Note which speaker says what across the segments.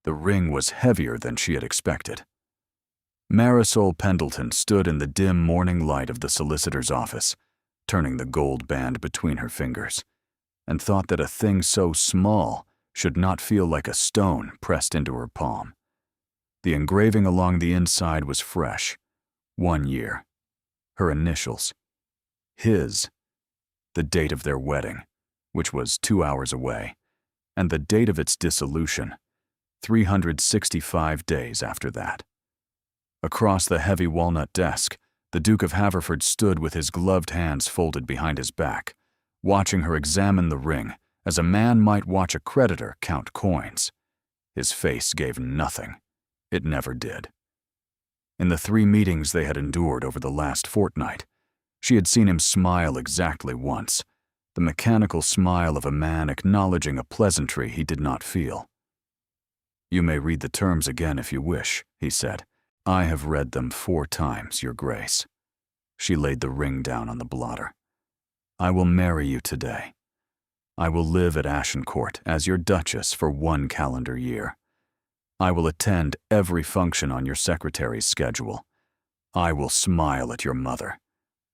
Speaker 1: The ring was heavier than she had expected. Marisol Pendleton stood in the dim morning light of the solicitor's office, turning the gold band between her fingers, and thought that a thing so small should not feel like a stone pressed into her palm. The engraving along the inside was fresh. 1 year. Her initials. His. The date of their wedding, which was 2 hours away, and the date of its dissolution, 365 days after that. Across the heavy walnut desk, the Duke of Haverford stood with his gloved hands folded behind his back, watching her examine the ring as a man might watch a creditor count coins. His face gave nothing. It never did. In the 3 meetings they had endured over the last fortnight, she had seen him smile exactly once, the mechanical smile of a man acknowledging a pleasantry he did not feel. "You may read the terms again if you wish," he said. "I have read them 4 times, Your Grace." She laid the ring down on the blotter. "I will marry you today. I will live at Agincourt as your Duchess for 1 calendar year. I will attend every function on your secretary's schedule. I will smile at your mother.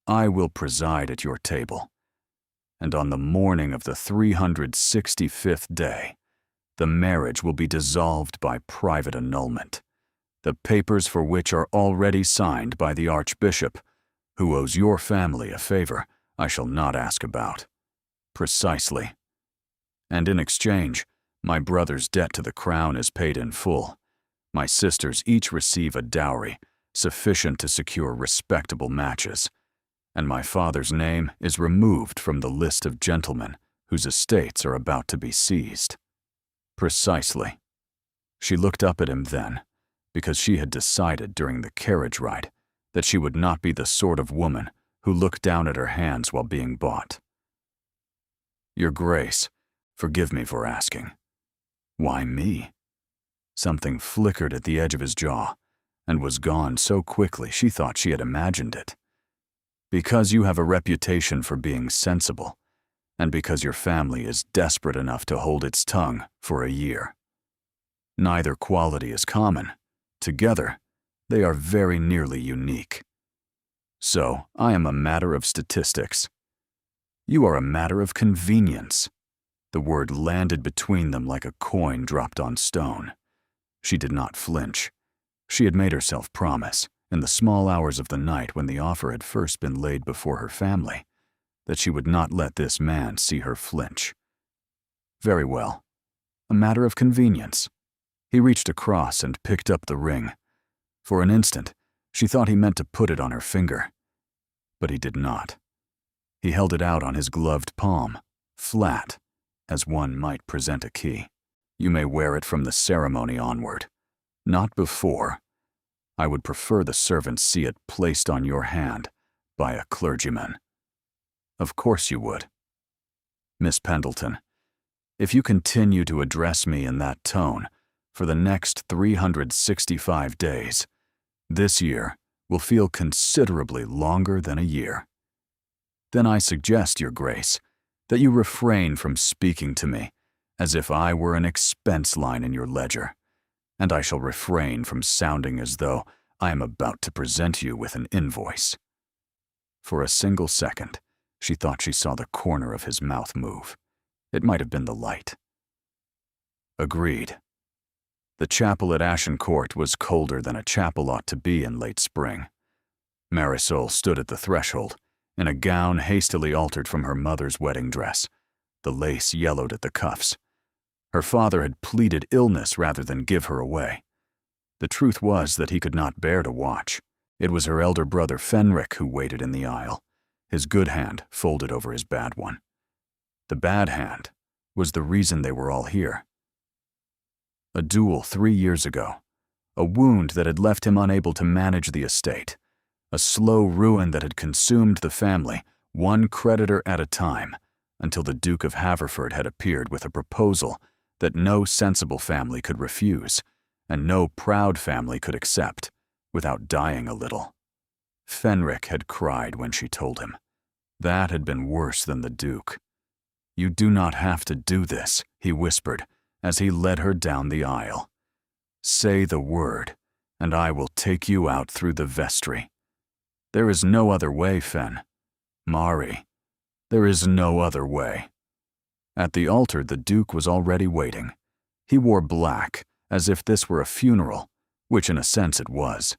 Speaker 1: I will preside at your table. And on the morning of the 365th day, the marriage will be dissolved by private annulment, the papers for which are already signed by the Archbishop, who owes your family a favor I shall not ask about. Precisely. And in exchange, my brother's debt to the crown is paid in full. My sisters each receive a dowry sufficient to secure respectable matches, and my father's name is removed from the list of gentlemen whose estates are about to be seized." Precisely. She looked up at him then, because she had decided during the carriage ride that she would not be the sort of woman who looked down at her hands while being bought. "Your Grace, forgive me for asking. Why me?" Something flickered at the edge of his jaw, and was gone so quickly she thought she had imagined it. "Because you have a reputation for being sensible, and because your family is desperate enough to hold its tongue for a year. Neither quality is common. Together, they are very nearly unique. So, I am a matter of statistics. You are a matter of convenience." The word landed between them like a coin dropped on stone. She did not flinch. She had made herself promise, in the small hours of the night when the offer had first been laid before her family, that she would not let this man see her flinch. "Very well. A matter of convenience." He reached across and picked up the ring. For an instant, she thought he meant to put it on her finger. But he did not. He held it out on his gloved palm, flat, as one might present a key. "You may wear it from the ceremony onward. Not before. I would prefer the servants see it placed on your hand by a clergyman." "Of course you would." "Miss Pendleton, if you continue to address me in that tone for the next 365 days, this year will feel considerably longer than a year. Then I suggest, Your Grace, that you refrain from speaking to me as if I were an expense line in your ledger, and I shall refrain from sounding as though I am about to present you with an invoice." For a single second, she thought she saw the corner of his mouth move. It might have been the light. Agreed. The chapel at Agincourt was colder than a chapel ought to be in late spring. Marisol stood at the threshold, in a gown hastily altered from her mother's wedding dress. The lace yellowed at the cuffs. Her father had pleaded illness rather than give her away. The truth was that he could not bear to watch. It was her elder brother Fenric who waited in the aisle, his good hand folded over his bad one. The bad hand was the reason they were all here. A duel 3 years ago, a wound that had left him unable to manage the estate, a slow ruin that had consumed the family, one creditor at a time, until the Duke of Haverford had appeared with a proposal that no sensible family could refuse, and no proud family could accept, without dying a little. Fenric had cried when she told him. That had been worse than the Duke. "You do not have to do this," he whispered, as he led her down the aisle. Say the word, and I will take you out through the vestry. There is no other way, Fen. Mari, there is no other way." At the altar, the Duke was already waiting. He wore black, as if this were a funeral, which in a sense it was.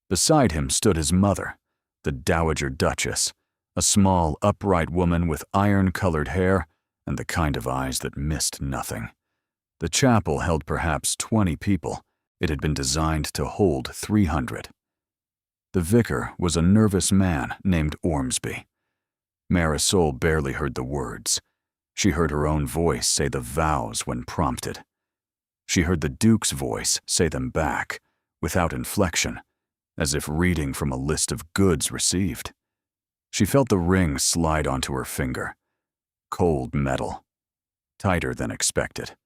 Speaker 1: Beside him stood his mother, the Dowager Duchess, a small, upright woman with iron-colored hair and the kind of eyes that missed nothing. The chapel held perhaps 20 people. It had been designed to hold 300. The vicar was a nervous man named Ormsby. Marisol barely heard the words. She heard her own voice say the vows when prompted. She heard the Duke's voice say them back, without inflection, as if reading from a list of goods received. She felt the ring slide onto her finger. Cold metal. Tighter than expected.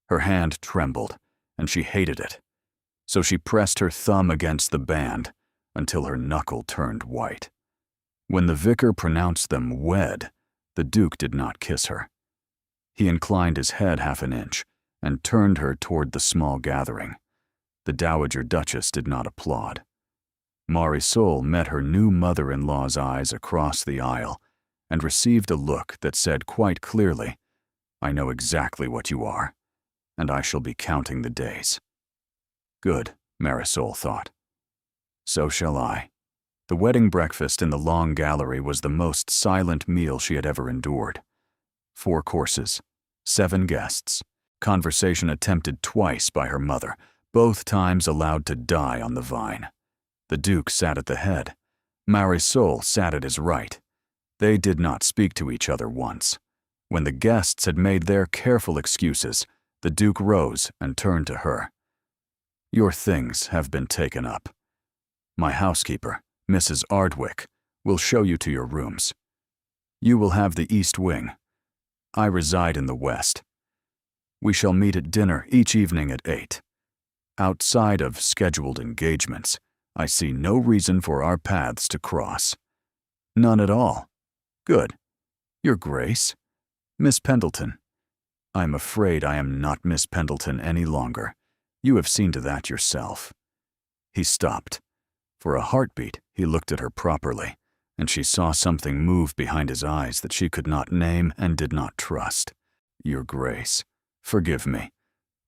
Speaker 1: Her hand trembled, and she hated it. So she pressed her thumb against the band until her knuckle turned white. When the vicar pronounced them wed, the Duke did not kiss her. He inclined his head half an inch and turned her toward the small gathering. The Dowager Duchess did not applaud. Marisol met her new mother-in-law's eyes across the aisle and received a look that said quite clearly, "I know exactly what you are, and I shall be counting the days." Good, Marisol thought. So shall I. The wedding breakfast in the long gallery was the most silent meal she had ever endured. 4 courses, 7 guests, conversation attempted twice by her mother, both times allowed to die on the vine. The Duke sat at the head. Marisol sat at his right. They did not speak to each other once. When the guests had made their careful excuses, the Duke rose and turned to her. "Your things have been taken up. My housekeeper, Mrs. Ardwick, will show you to your rooms. You will have the east wing. I reside in the west. We shall meet at dinner each evening at 8. Outside of scheduled engagements, I see no reason for our paths to cross." "None at all." "Good. Your Grace. Miss Pendleton." "I am afraid I am not Miss Pendleton any longer. You have seen to that yourself." He stopped. For a heartbeat, he looked at her properly, and she saw something move behind his eyes that she could not name and did not trust. "Your Grace, forgive me.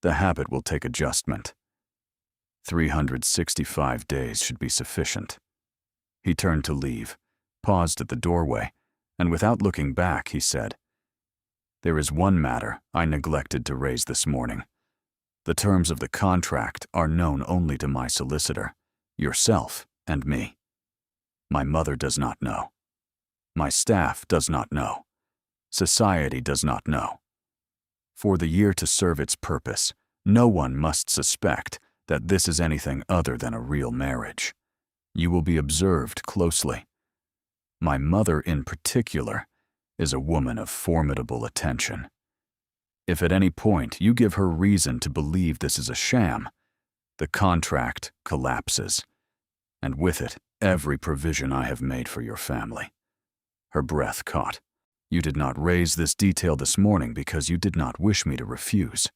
Speaker 1: The habit will take adjustment. 365 days should be sufficient." He turned to leave, paused at the doorway, and without looking back, he said, "There is one matter I neglected to raise this morning. The terms of the contract are known only to my solicitor, yourself, and me. My mother does not know. My staff does not know. Society does not know. For the year to serve its purpose, no one must suspect that this is anything other than a real marriage. You will be observed closely. My mother, in particular, is a woman of formidable attention. If at any point you give her reason to believe this is a sham, the contract collapses, and with it, every provision I have made for your family." Her breath caught. "You did not raise this detail this morning because you did not wish me to refuse.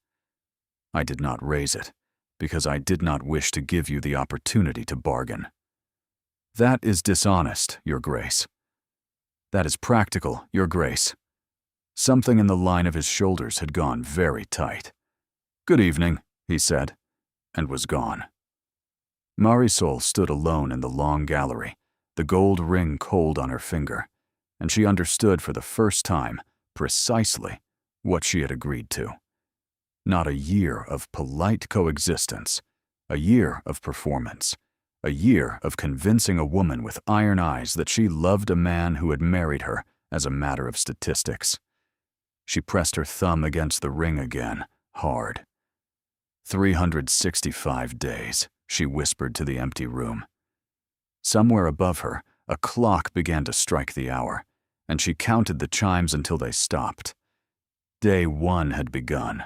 Speaker 1: I did not raise it because I did not wish to give you the opportunity to bargain. That is dishonest, Your Grace. That is practical, Your Grace." Something in the line of his shoulders had gone very tight. "Good evening," he said, and was gone. Marisol stood alone in the long gallery, the gold ring cold on her finger, and she understood for the first time precisely what she had agreed to. Not a year of polite coexistence, a year of performance, a year of convincing a woman with iron eyes that she loved a man who had married her as a matter of statistics. She pressed her thumb against the ring again, hard. 365 days, she whispered to the empty room. Somewhere above her, a clock began to strike the hour, and she counted the chimes until they stopped. Day 1 had begun.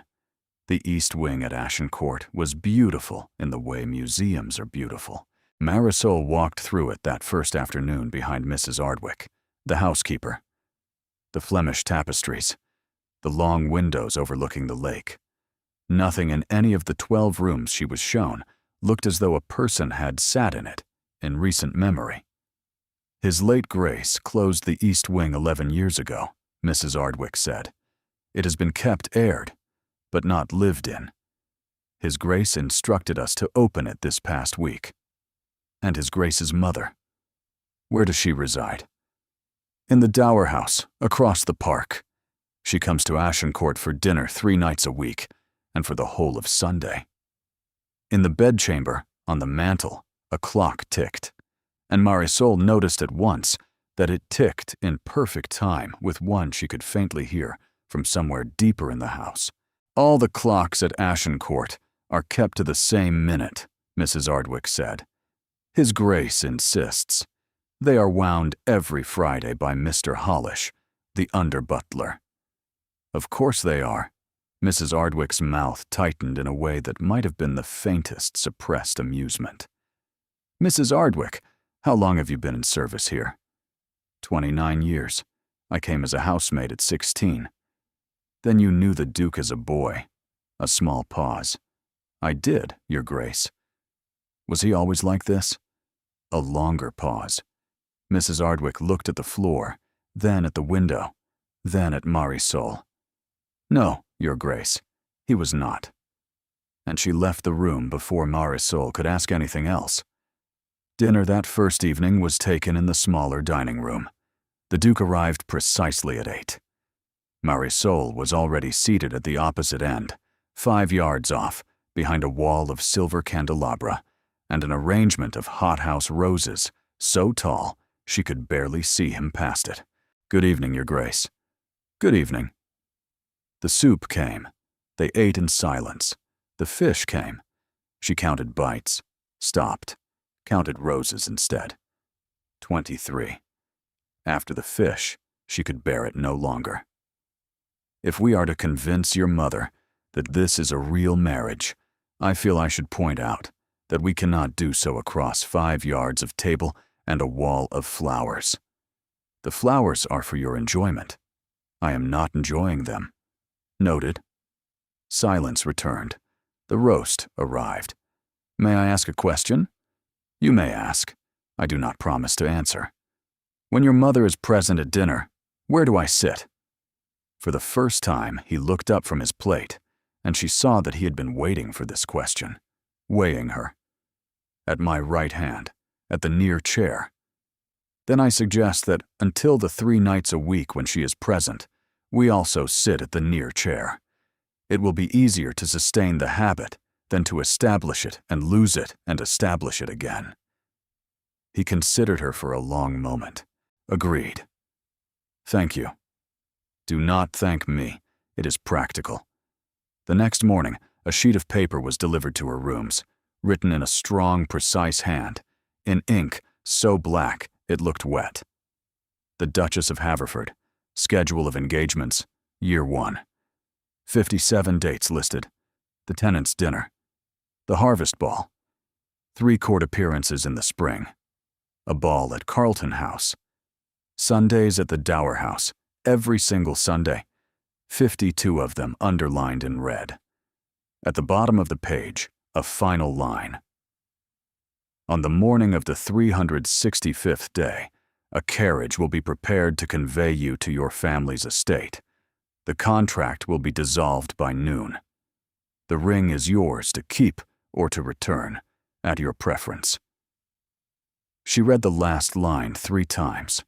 Speaker 1: The East Wing at Agincourt was beautiful in the way museums are beautiful. Marisol walked through it that first afternoon behind Mrs. Ardwick, the housekeeper. The Flemish tapestries, the long windows overlooking the lake, Nothing in any of the 12 rooms she was shown looked as though a person had sat in it in recent memory. His late Grace closed the East Wing 11 years ago, Mrs. Ardwick said. It has been kept aired, but not lived in. His Grace instructed us to open it this past week. And His Grace's mother. Where does she reside? In the Dower House, across the park. She comes to Agincourt for dinner 3 nights a week, and for the whole of Sunday. In the bedchamber, on the mantel, a clock ticked, and Marisol noticed at once that it ticked in perfect time with one she could faintly hear from somewhere deeper in the house. All the clocks at Agincourt are kept to the same minute, Mrs. Ardwick said. His Grace insists. They are wound every Friday by Mr. Hollish, the under-butler. Of course they are. Mrs. Ardwick's mouth tightened in a way that might have been the faintest suppressed amusement. Mrs. Ardwick, how long have you been in service here? 29 years. I came as a housemaid at 16. Then you knew the Duke as a boy. A small pause. I did, Your Grace. Was he always like this? A longer pause. Mrs. Ardwick looked at the floor, then at the window, then at Marisol. No, Your Grace, he was not. And she left the room before Marisol could ask anything else. Dinner that first evening was taken in the smaller dining room. The Duke arrived precisely at 8. Marisol was already seated at the opposite end, 5 yards off, behind a wall of silver candelabra and an arrangement of hothouse roses so tall she could barely see him past it. Good evening, Your Grace. Good evening. The soup came. They ate in silence. The fish came. She counted bites, stopped, counted roses instead. 23. After the fish, she could bear it no longer. If we are to convince your mother that this is a real marriage, I feel I should point out that we cannot do so across 5 yards of table and a wall of flowers. The flowers are for your enjoyment. I am not enjoying them. Noted. Silence returned. The roast arrived. May I ask a question? You may ask. I do not promise to answer. When your mother is present at dinner, where do I sit? For the first time, he looked up from his plate, and she saw that he had been waiting for this question, weighing her. At my right hand, at the near chair. Then I suggest that until the 3 nights a week when she is present, we also sit at the near chair. It will be easier to sustain the habit than to establish it and lose it and establish it again. He considered her for a long moment. Agreed. Thank you. Do not thank me. It is practical. The next morning, a sheet of paper was delivered to her rooms, written in a strong, precise hand, in ink so black it looked wet. The Duchess of Haverford, schedule of engagements, year 1. 57 dates listed. The tenants' dinner. The harvest ball. 3 court appearances in the spring. A ball at Carlton House. Sundays at the Dower House, every single Sunday. 52 of them underlined in red. At the bottom of the page, a final line. On the morning of the 365th day, a carriage will be prepared to convey you to your family's estate. The contract will be dissolved by noon. The ring is yours to keep or to return, at your preference. She read the last line 3 times.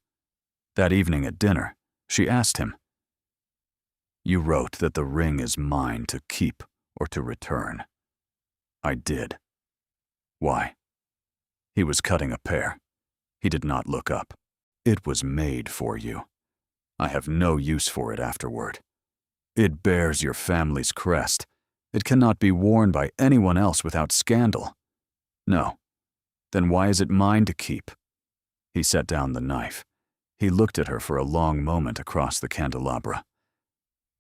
Speaker 1: That evening at dinner, she asked him, You wrote that the ring is mine to keep or to return. I did. Why? He was cutting a pear. He did not look up. It was made for you. I have no use for it afterward. It bears your family's crest. It cannot be worn by anyone else without scandal. No. Then why is it mine to keep? He set down the knife. He looked at her for a long moment across the candelabra.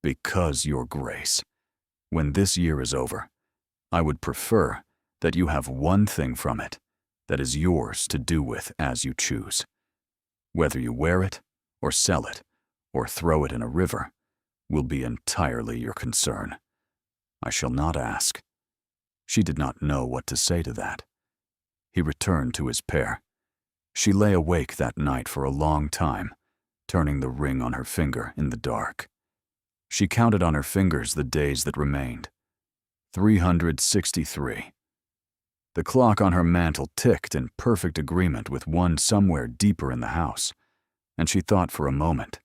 Speaker 1: Because, Your Grace, when this year is over, I would prefer that you have one thing from it that is yours to do with as you choose. Whether you wear it, or sell it, or throw it in a river, will be entirely your concern. I shall not ask. She did not know what to say to that. He returned to his pair. She lay awake that night for a long time, turning the ring on her finger in the dark. She counted on her fingers the days that remained. 363. The clock on her mantel ticked in perfect agreement with one somewhere deeper in the house, and she thought for a moment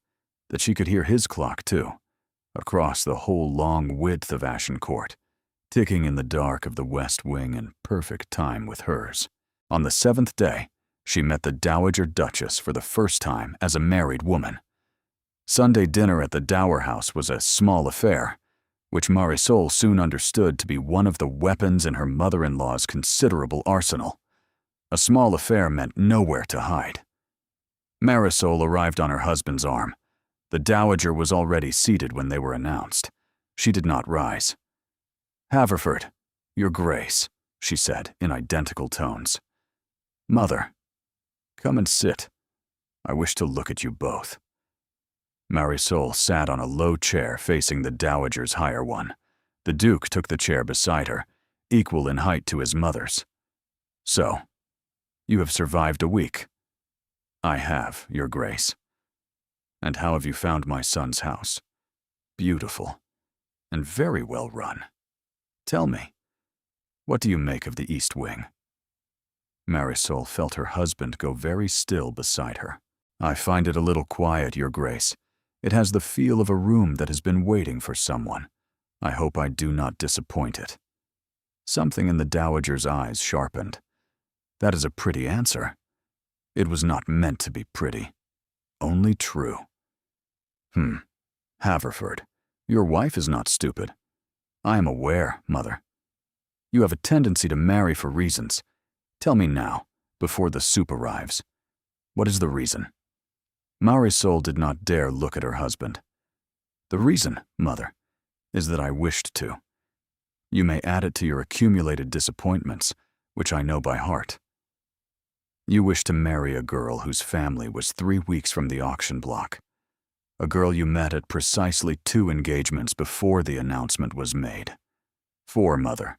Speaker 1: that she could hear his clock too, across the whole long width of Agincourt, ticking in the dark of the West Wing in perfect time with hers. On the 7th day, she met the Dowager Duchess for the first time as a married woman. Sunday dinner at the Dower House was a small affair, which Marisol soon understood to be one of the weapons in her mother-in-law's considerable arsenal. A small affair meant nowhere to hide. Marisol arrived on her husband's arm. The Dowager was already seated when they were announced. She did not rise. "Haverford, Your Grace," she said in identical tones. "Mother, come and sit. I wish to look at you both." Marisol sat on a low chair facing the Dowager's higher one. The Duke took the chair beside her, equal in height to his mother's. "So, you have survived a week." "I have, Your Grace." "And how have you found my son's house?" "Beautiful, and very well run. Tell me, what do you make of the East Wing?" Marisol felt her husband go very still beside her. "I find it a little quiet, Your Grace. It has the feel of a room that has been waiting for someone. I hope I do not disappoint it." Something in the Dowager's eyes sharpened. "That is a pretty answer." It was not meant to be pretty, only true. Haverford, your wife is not stupid. I am aware, Mother. You have a tendency to marry for reasons. Tell me now, before the soup arrives. What is the reason?" Marisol did not dare look at her husband. "The reason, Mother, is that I wished to. You may add it to your accumulated disappointments, which I know by heart. You wish to marry a girl whose family was 3 weeks from the auction block. A girl you met at precisely 2 engagements before the announcement was made. 4, Mother.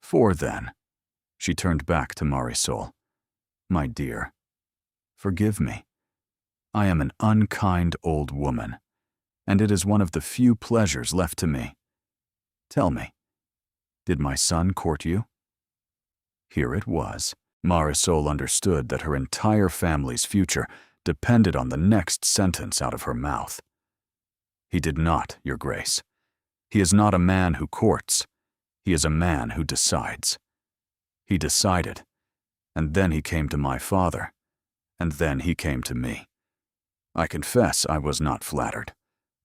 Speaker 1: 4 then." She turned back to Marisol. "My dear, forgive me. I am an unkind old woman, and it is one of the few pleasures left to me. Tell me, did my son court you?" Here it was. Marisol understood that her entire family's future depended on the next sentence out of her mouth. "He did not, Your Grace. He is not a man who courts. He is a man who decides. He decided, and then he came to my father, and then he came to me. I confess I was not flattered.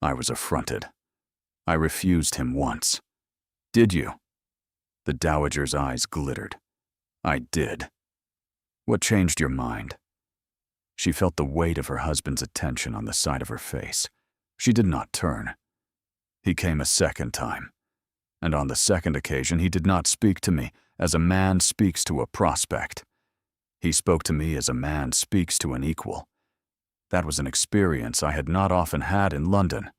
Speaker 1: I was affronted. I refused him once." "Did you?" The Dowager's eyes glittered. "I did." "What changed your mind?" She felt the weight of her husband's attention on the side of her face. She did not turn. He came a second time, and on the second occasion he did not speak to me as a man speaks to a prospect. He spoke to me as a man speaks to an equal. That was an experience I had not often had in London,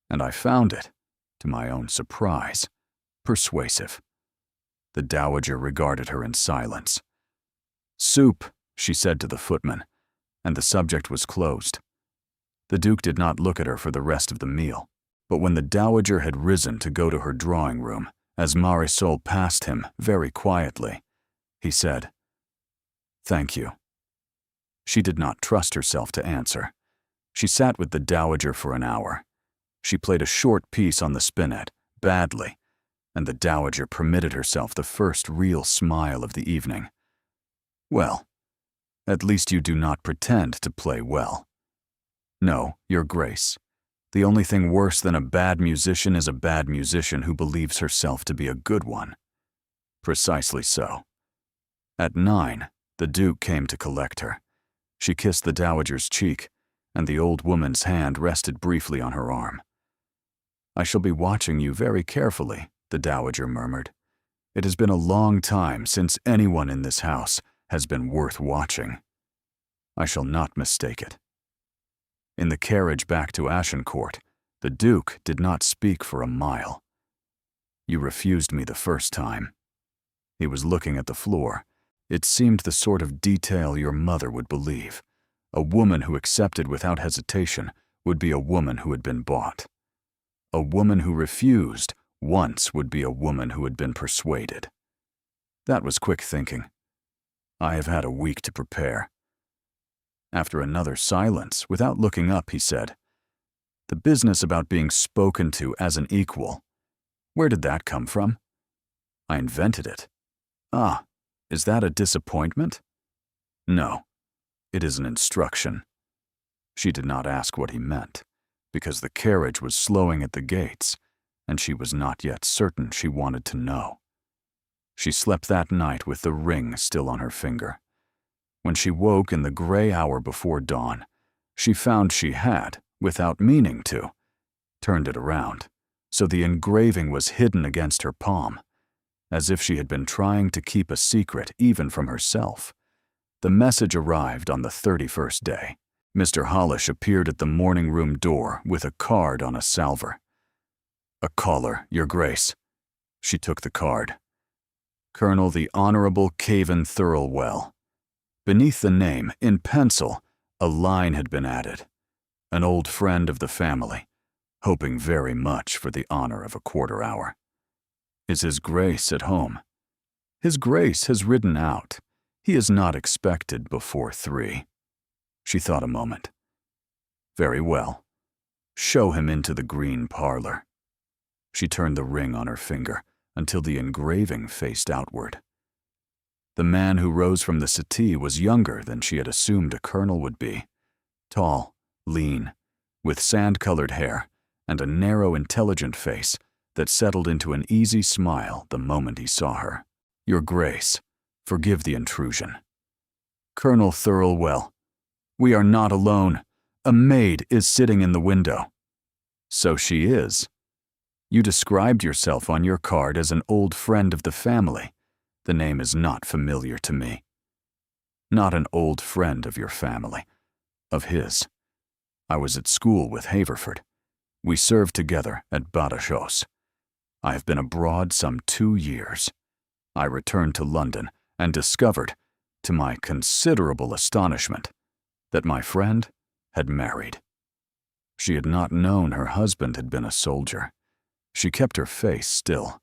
Speaker 1: and I found it, to my own surprise, persuasive. The Dowager regarded her in silence. "Soup," she said to the footman, and the subject was closed. The Duke did not look at her for the rest of the meal, but when the Dowager had risen to go to her drawing room, as Marisol passed him very quietly, he said, "Thank you." She did not trust herself to answer. She sat with the Dowager for an hour. She played a short piece on the spinet, badly, and the Dowager permitted herself the first real smile of the evening. "Well, at least you do not pretend to play well." "No, Your Grace. The only thing worse than a bad musician is a bad musician who believes herself to be a good one." "Precisely so." At 9, the Duke came to collect her. She kissed the Dowager's cheek, and the old woman's hand rested briefly on her arm. "I shall be watching you very carefully," the Dowager murmured. "It has been a long time since anyone in this house has been worth watching. I shall not mistake it." In the carriage back to Agincourt, the Duke did not speak for a mile. You refused me the first time." He was looking at the floor. It seemed the sort of detail your mother would believe. A woman who accepted without hesitation would be a woman who had been bought. A woman who refused once would be a woman who had been persuaded. That was quick thinking. I have had a week to prepare. After another silence, without looking up, he said, "The business about being spoken to as an equal. Where did that come from?" "I invented it." "Ah, is that a disappointment?" "No, it is an instruction." She did not ask what he meant, because the carriage was slowing at the gates, and she was not yet certain she wanted to know. She slept that night with the ring still on her finger. When she woke in the gray hour before dawn, she found she had, without meaning to, turned it around, so the engraving was hidden against her palm, as if she had been trying to keep a secret even from herself. The message arrived on the 31st day. Mr. Hollish appeared at the morning room door with a card on a salver. "A caller, Your Grace." She took the card. "Colonel the Honorable Cavan Thirlwell." Beneath the name, in pencil, a line had been added. "An old friend of the family, hoping very much for the honor of a quarter hour." "Is His Grace at home?" "His Grace has ridden out. He is not expected before 3. She thought a moment. "Very well. Show him into the green parlor." She turned the ring on her finger until the engraving faced outward. The man who rose from the settee was younger than she had assumed a colonel would be. Tall, lean, with sand-colored hair and a narrow, intelligent face that settled into an easy smile the moment he saw her. "Your Grace, forgive the intrusion." "Colonel Thirlwell, we are not alone. A maid is sitting in the window." "So she is. You described yourself on your card as an old friend of the family. The name is not familiar to me." "Not an old friend of your family. Of his. I was at school with Haverford. We served together at Badajoz. I have been abroad some 2 years. I returned to London and discovered, to my considerable astonishment, that my friend had married. She had not known her husband had been a soldier. She kept her face still.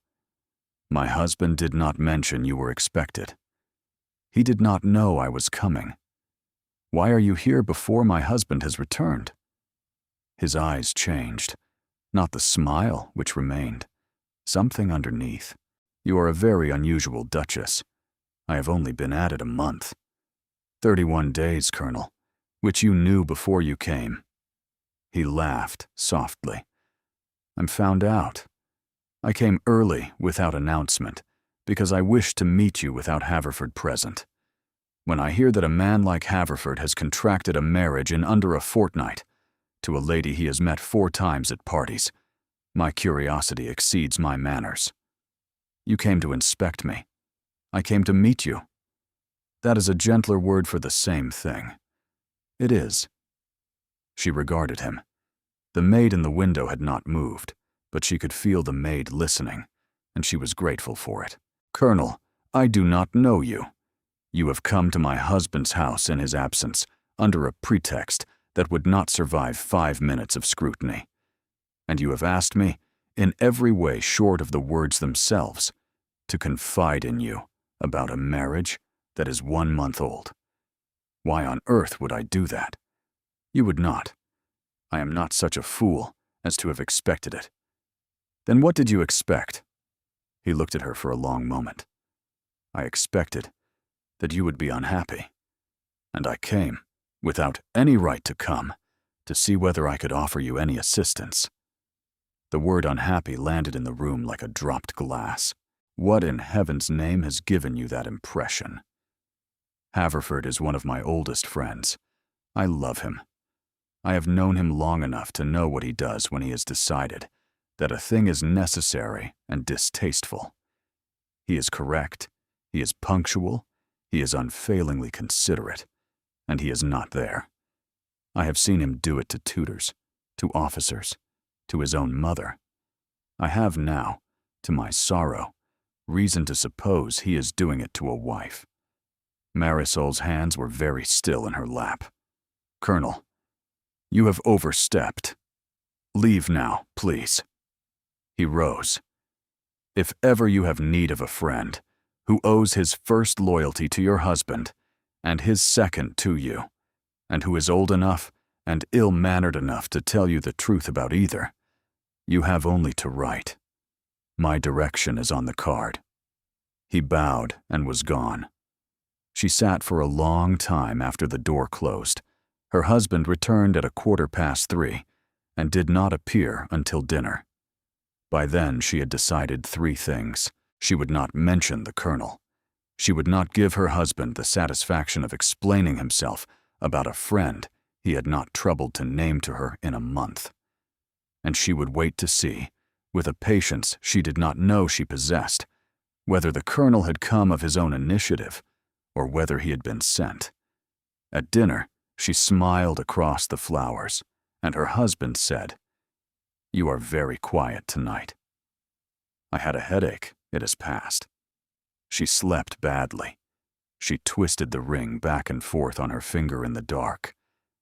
Speaker 1: "My husband did not mention you were expected. He did not know I was coming. Why are you here before my husband has returned?" His eyes changed, not the smile which remained, something underneath. "You are a very unusual duchess. I have only been at it a month. 31 days, Colonel, which you knew before you came." He laughed softly. "I'm found out. I came early without announcement because I wished to meet you without Haverford present. When I hear that a man like Haverford has contracted a marriage in under a fortnight to a lady he has met 4 times at parties, my curiosity exceeds my manners. You came to inspect me. I came to meet you. That is a gentler word for the same thing." "It is." She regarded him. The maid in the window had not moved, but she could feel the maid listening, and she was grateful for it. "Colonel, I do not know you. You have come to my husband's house in his absence under a pretext that would not survive 5 minutes of scrutiny. And you have asked me, in every way short of the words themselves, to confide in you about a marriage that is 1 month old. Why on earth would I do that? You would not. I am not such a fool as to have expected it." "Then what did you expect?" He looked at her for a long moment. "I expected that you would be unhappy. And I came, without any right to come, to see whether I could offer you any assistance." The word unhappy landed in the room like a dropped glass. "What in heaven's name has given you that impression?" "Haverford is one of my oldest friends. I love him. I have known him long enough to know what he does when he has decided that a thing is necessary and distasteful. He is correct, he is punctual, he is unfailingly considerate, and he is not there. I have seen him do it to tutors, to officers, to his own mother. I have now, to my sorrow, reason to suppose he is doing it to a wife. Marisol's hands were very still in her lap. Colonel, you have overstepped. Leave now, please. He rose. If ever you have need of a friend who owes his first loyalty to your husband and his second to you, and who is old enough and ill-mannered enough to tell you the truth about either, you have only to write. My direction is on the card. He bowed and was gone. She sat for a long time after the door closed. Her husband returned at 3:15 and did not appear until dinner. By then she had decided 3 things. She would not mention the colonel. She would not give her husband the satisfaction of explaining himself about a friend he had not troubled to name to her in a month. And she would wait to see, with a patience she did not know she possessed, whether the colonel had come of his own initiative or whether he had been sent. At dinner, she smiled across the flowers, and her husband said, "You are very quiet tonight." "I had a headache. It has passed." She slept badly. She twisted the ring back and forth on her finger in the dark,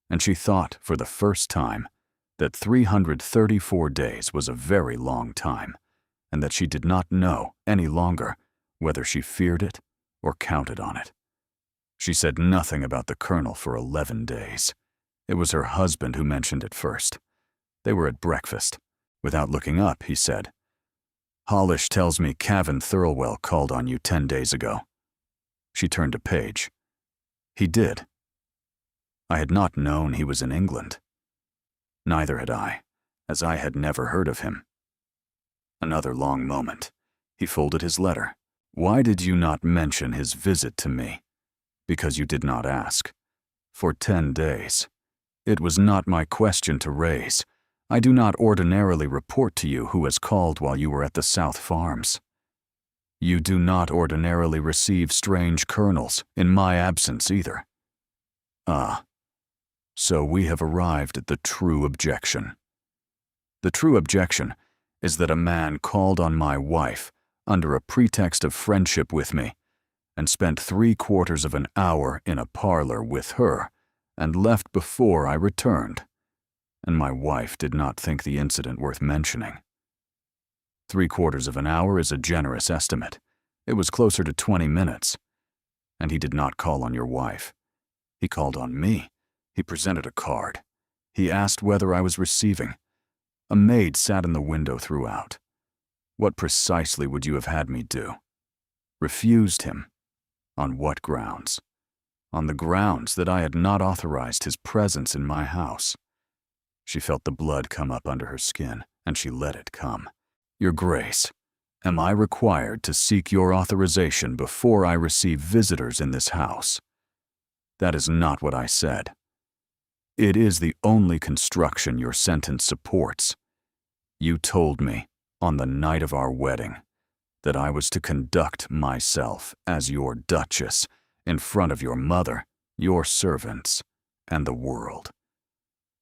Speaker 1: and she thought for the first time that 334 days was a very long time, and that she did not know any longer whether she feared it or counted on it. She said nothing about the colonel for 11 days. It was her husband who mentioned it first. They were at breakfast. Without looking up, he said, "Hollish tells me Cavan Thirlwell called on you 10 days ago." She turned a page. "He did." I had not known he was in England. Neither had I, as I had never heard of him. Another long moment. He folded his letter. "Why did you not mention his visit to me?" "Because you did not ask. For 10 days. It was not my question to raise. I do not ordinarily report to you who has called while you were at the South Farms. You do not ordinarily receive strange colonels in my absence either. Ah, so we have arrived at the true objection. The true objection is that a man called on my wife under a pretext of friendship with me and spent 3/4 of an hour in a parlor with her and left before I returned, and my wife did not think the incident worth mentioning. 3/4 of an hour is a generous estimate. It was closer to 20 minutes. And he did not call on your wife. He called on me. He presented a card. He asked whether I was receiving. A maid sat in the window throughout. What precisely would you have had me do? Refused him. On what grounds? On the grounds that I had not authorized his presence in my house. She felt the blood come up under her skin, and she let it come. Your Grace, am I required to seek your authorization before I receive visitors in this house? That is not what I said. It is the only construction your sentence supports. You told me, on the night of our wedding, that I was to conduct myself as your Duchess in front of your mother, your servants, and the world.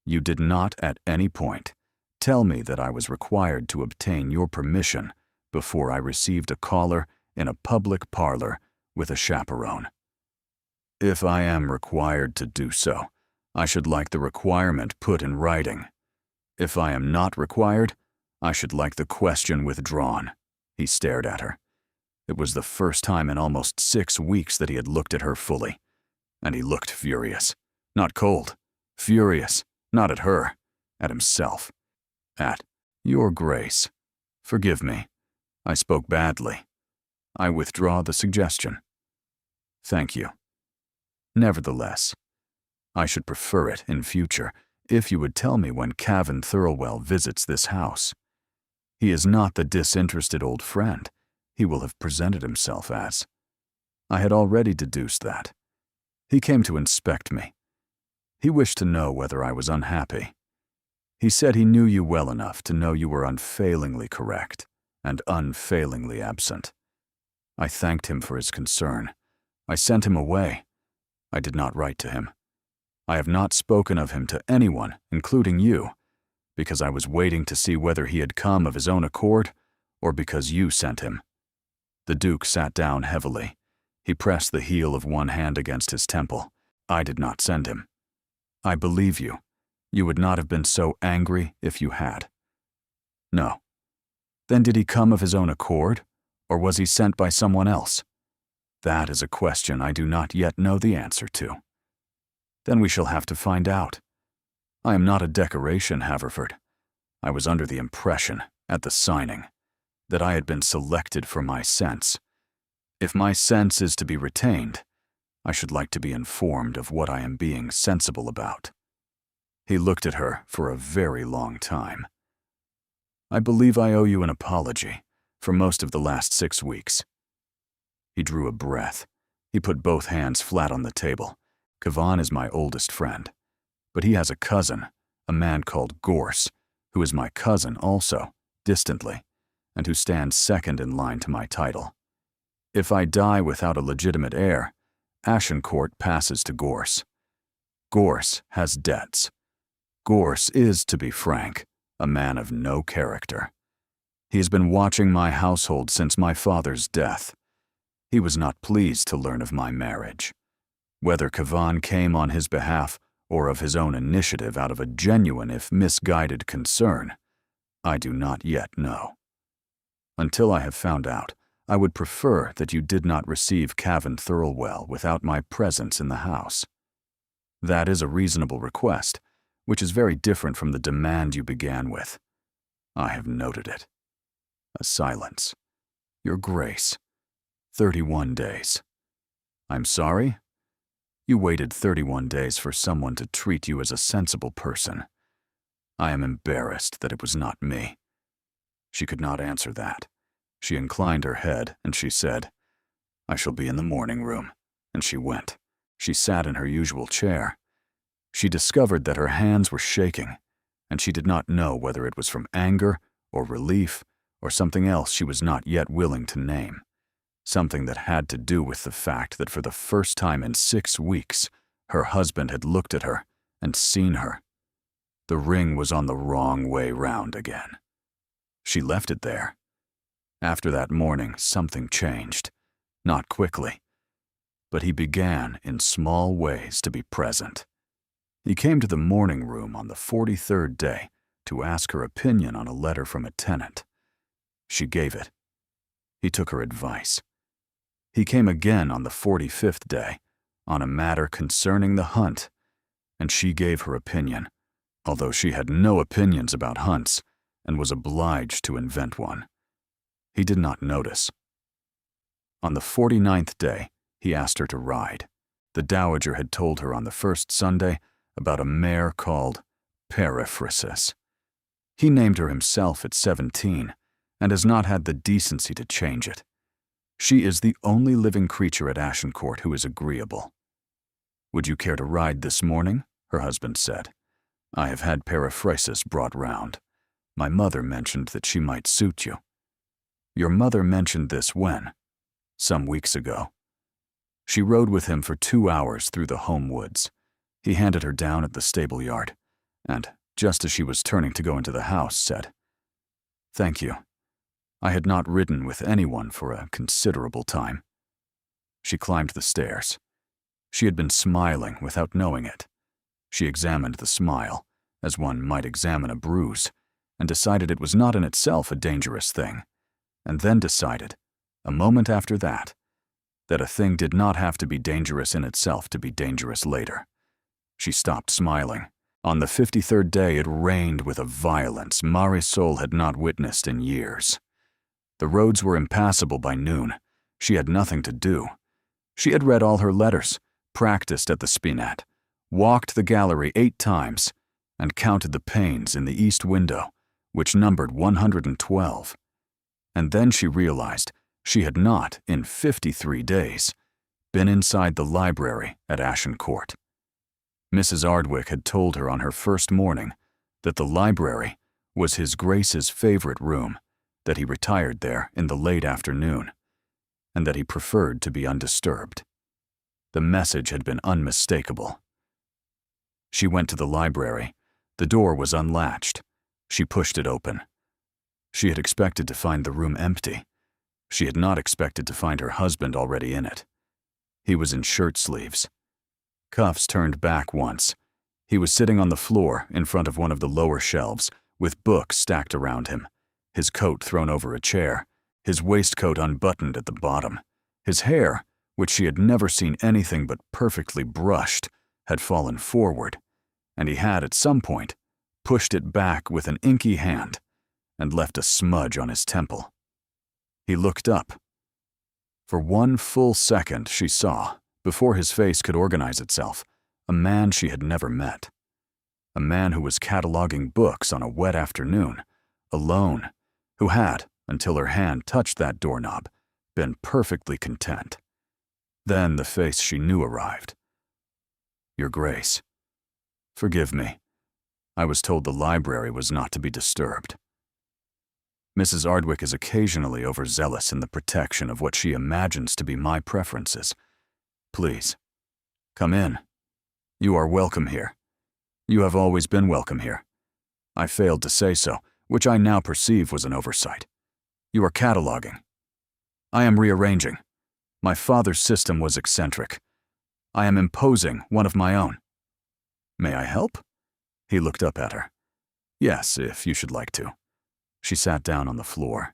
Speaker 1: You did not at any point tell me that I was required to obtain your permission before I received a caller in a public parlor with a chaperone. If I am required to do so, I should like the requirement put in writing. If I am not required, I should like the question withdrawn." He stared at her. It was the first time in almost 6 weeks that he had looked at her fully, and he looked furious. Not cold, furious, not at her, at himself. At your Grace. Forgive me. I spoke badly. I withdraw the suggestion. Thank you. Nevertheless, I should prefer it in future if you would tell me when Cavan Thirlwell visits this house. He is not the disinterested old friend he will have presented himself as. I had already deduced that. He came to inspect me. He wished to know whether I was unhappy. He said he knew you well enough to know you were unfailingly correct and unfailingly absent. I thanked him for his concern. I sent him away. I did not write to him. I have not spoken of him to anyone, including you, because I was waiting to see whether he had come of his own accord or because you sent him?" The Duke sat down heavily. He pressed the heel of one hand against his temple. "I did not send him." "I believe you. You would not have been so angry if you had." "No." "Then did he come of his own accord, or was he sent by someone else?" "That is a question I do not yet know the answer to." "Then we shall have to find out. I am not a decoration, Haverford. I was under the impression, at the signing, that I had been selected for my sense. If my sense is to be retained, I should like to be informed of what I am being sensible about." He looked at her for a very long time. "I believe I owe you an apology for most of the last 6 weeks." He drew a breath. He put both hands flat on the table. "Kavan is my oldest friend, but he has a cousin, a man called Gorse, who is my cousin also, distantly, and who stands second in line to my title. If I die without a legitimate heir, Agincourt passes to Gorse. Gorse has debts. Gorse is, to be frank, a man of no character. He has been watching my household since my father's death. He was not pleased to learn of my marriage. Whether Kavan came on his behalf or of his own initiative out of a genuine if misguided concern, I do not yet know. Until I have found out, I would prefer that you did not receive Cavan Thirlwell without my presence in the house. That is a reasonable request, which is very different from the demand you began with. I have noted it." A silence. "Your Grace, 31 days. I'm sorry? You waited 31 days for someone to treat you as a sensible person. I am embarrassed that it was not me." She could not answer that. She inclined her head, and she said, "I shall be in the morning room," and she went. She sat in her usual chair. She discovered that her hands were shaking, and she did not know whether it was from anger or relief or something else she was not yet willing to name. Something that had to do with the fact that for the first time in 6 weeks, her husband had looked at her and seen her. The ring was on the wrong way round again. She left it there. After that morning, something changed. Not quickly. But he began, in small ways, to be present. He came to the morning room on the 43rd day to ask her opinion on a letter from a tenant. She gave it. He took her advice. He came again on the 45th day, on a matter concerning the hunt, and she gave her opinion, although she had no opinions about hunts and was obliged to invent one. He did not notice. On the 49th day, he asked her to ride. The dowager had told her on the first Sunday about a mare called Periphrasis. He named her himself at 17, and has not had the decency to change it. She is the only living creature at Agincourt who is agreeable. "Would you care to ride this morning?" her husband said. "I have had Periphrasis brought round. My mother mentioned that she might suit you." "Your mother mentioned this when?" "Some weeks ago." She rode with him for 2 hours through the home woods. He handed her down at the stable yard, and, just as she was turning to go into the house, said, "Thank you. I had not ridden with anyone for a considerable time." She climbed the stairs. She had been smiling without knowing it. She examined the smile, as one might examine a bruise, and decided it was not in itself a dangerous thing, and then decided, a moment after that a thing did not have to be dangerous in itself to be dangerous later. She stopped smiling. On the 53rd day it rained with a violence Marisol had not witnessed in years. The roads were impassable by noon. She had nothing to do. She had read all her letters, practiced at the spinet, walked the gallery 8 times, and counted the panes in the east window, which numbered 112. And then she realized she had not, in 53 days, been inside the library at Agincourt. Mrs. Ardwick had told her on her first morning that the library was His Grace's favorite room, that he retired there in the late afternoon, and that he preferred to be undisturbed. The message had been unmistakable. She went to the library. The door was unlatched. She pushed it open. She had expected to find the room empty. She had not expected to find her husband already in it. He was in shirt sleeves. Cuffs turned back once. He was sitting on the floor in front of one of the lower shelves, with books stacked around him, his coat thrown over a chair, his waistcoat unbuttoned at the bottom. His hair, which she had never seen anything but perfectly brushed, had fallen forward, and he had, at some point, pushed it back with an inky hand and left a smudge on his temple. He looked up. For one full second, she saw, before his face could organize itself, a man she had never met. A man who was cataloging books on a wet afternoon, alone, who had, until her hand touched that doorknob, been perfectly content. Then the face she knew arrived. "Your Grace, forgive me. I was told the library was not to be disturbed." Mrs. Ardwick is occasionally overzealous in the protection of what she imagines to be my preferences. Please, come in. You are welcome here. You have always been welcome here. I failed to say so, which I now perceive was an oversight. You are cataloging. I am rearranging. My father's system was eccentric. I am imposing one of my own. May I help? He looked up at her. Yes, if you should like to. She sat down on the floor.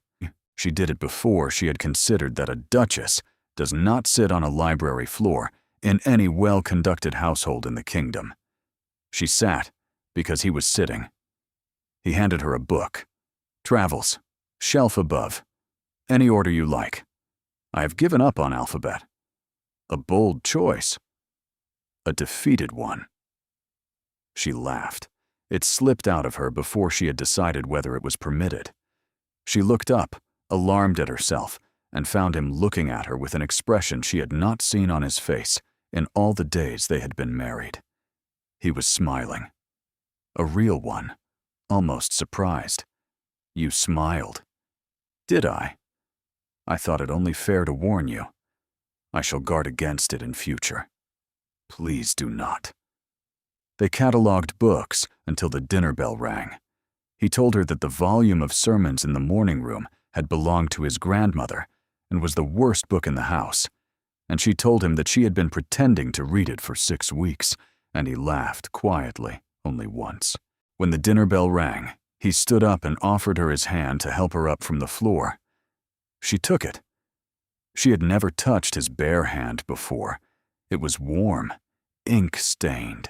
Speaker 1: She did it before she had considered that a duchess does not sit on a library floor in any well-conducted household in the kingdom. She sat because he was sitting. He handed her a book. Travels. Shelf above. Any order you like. I have given up on alphabet. A bold choice. A defeated one. She laughed. It slipped out of her before she had decided whether it was permitted. She looked up, alarmed at herself, and found him looking at her with an expression she had not seen on his face in all the days they had been married. He was smiling. A real one, almost surprised. You smiled. Did I? I thought it only fair to warn you. I shall guard against it in future. Please do not. They catalogued books until the dinner bell rang. He told her that the volume of sermons in the morning room had belonged to his grandmother and was the worst book in the house, and she told him that she had been pretending to read it for 6 weeks, and he laughed quietly, only once. When the dinner bell rang, he stood up and offered her his hand to help her up from the floor. She took it. She had never touched his bare hand before. It was warm, ink-stained.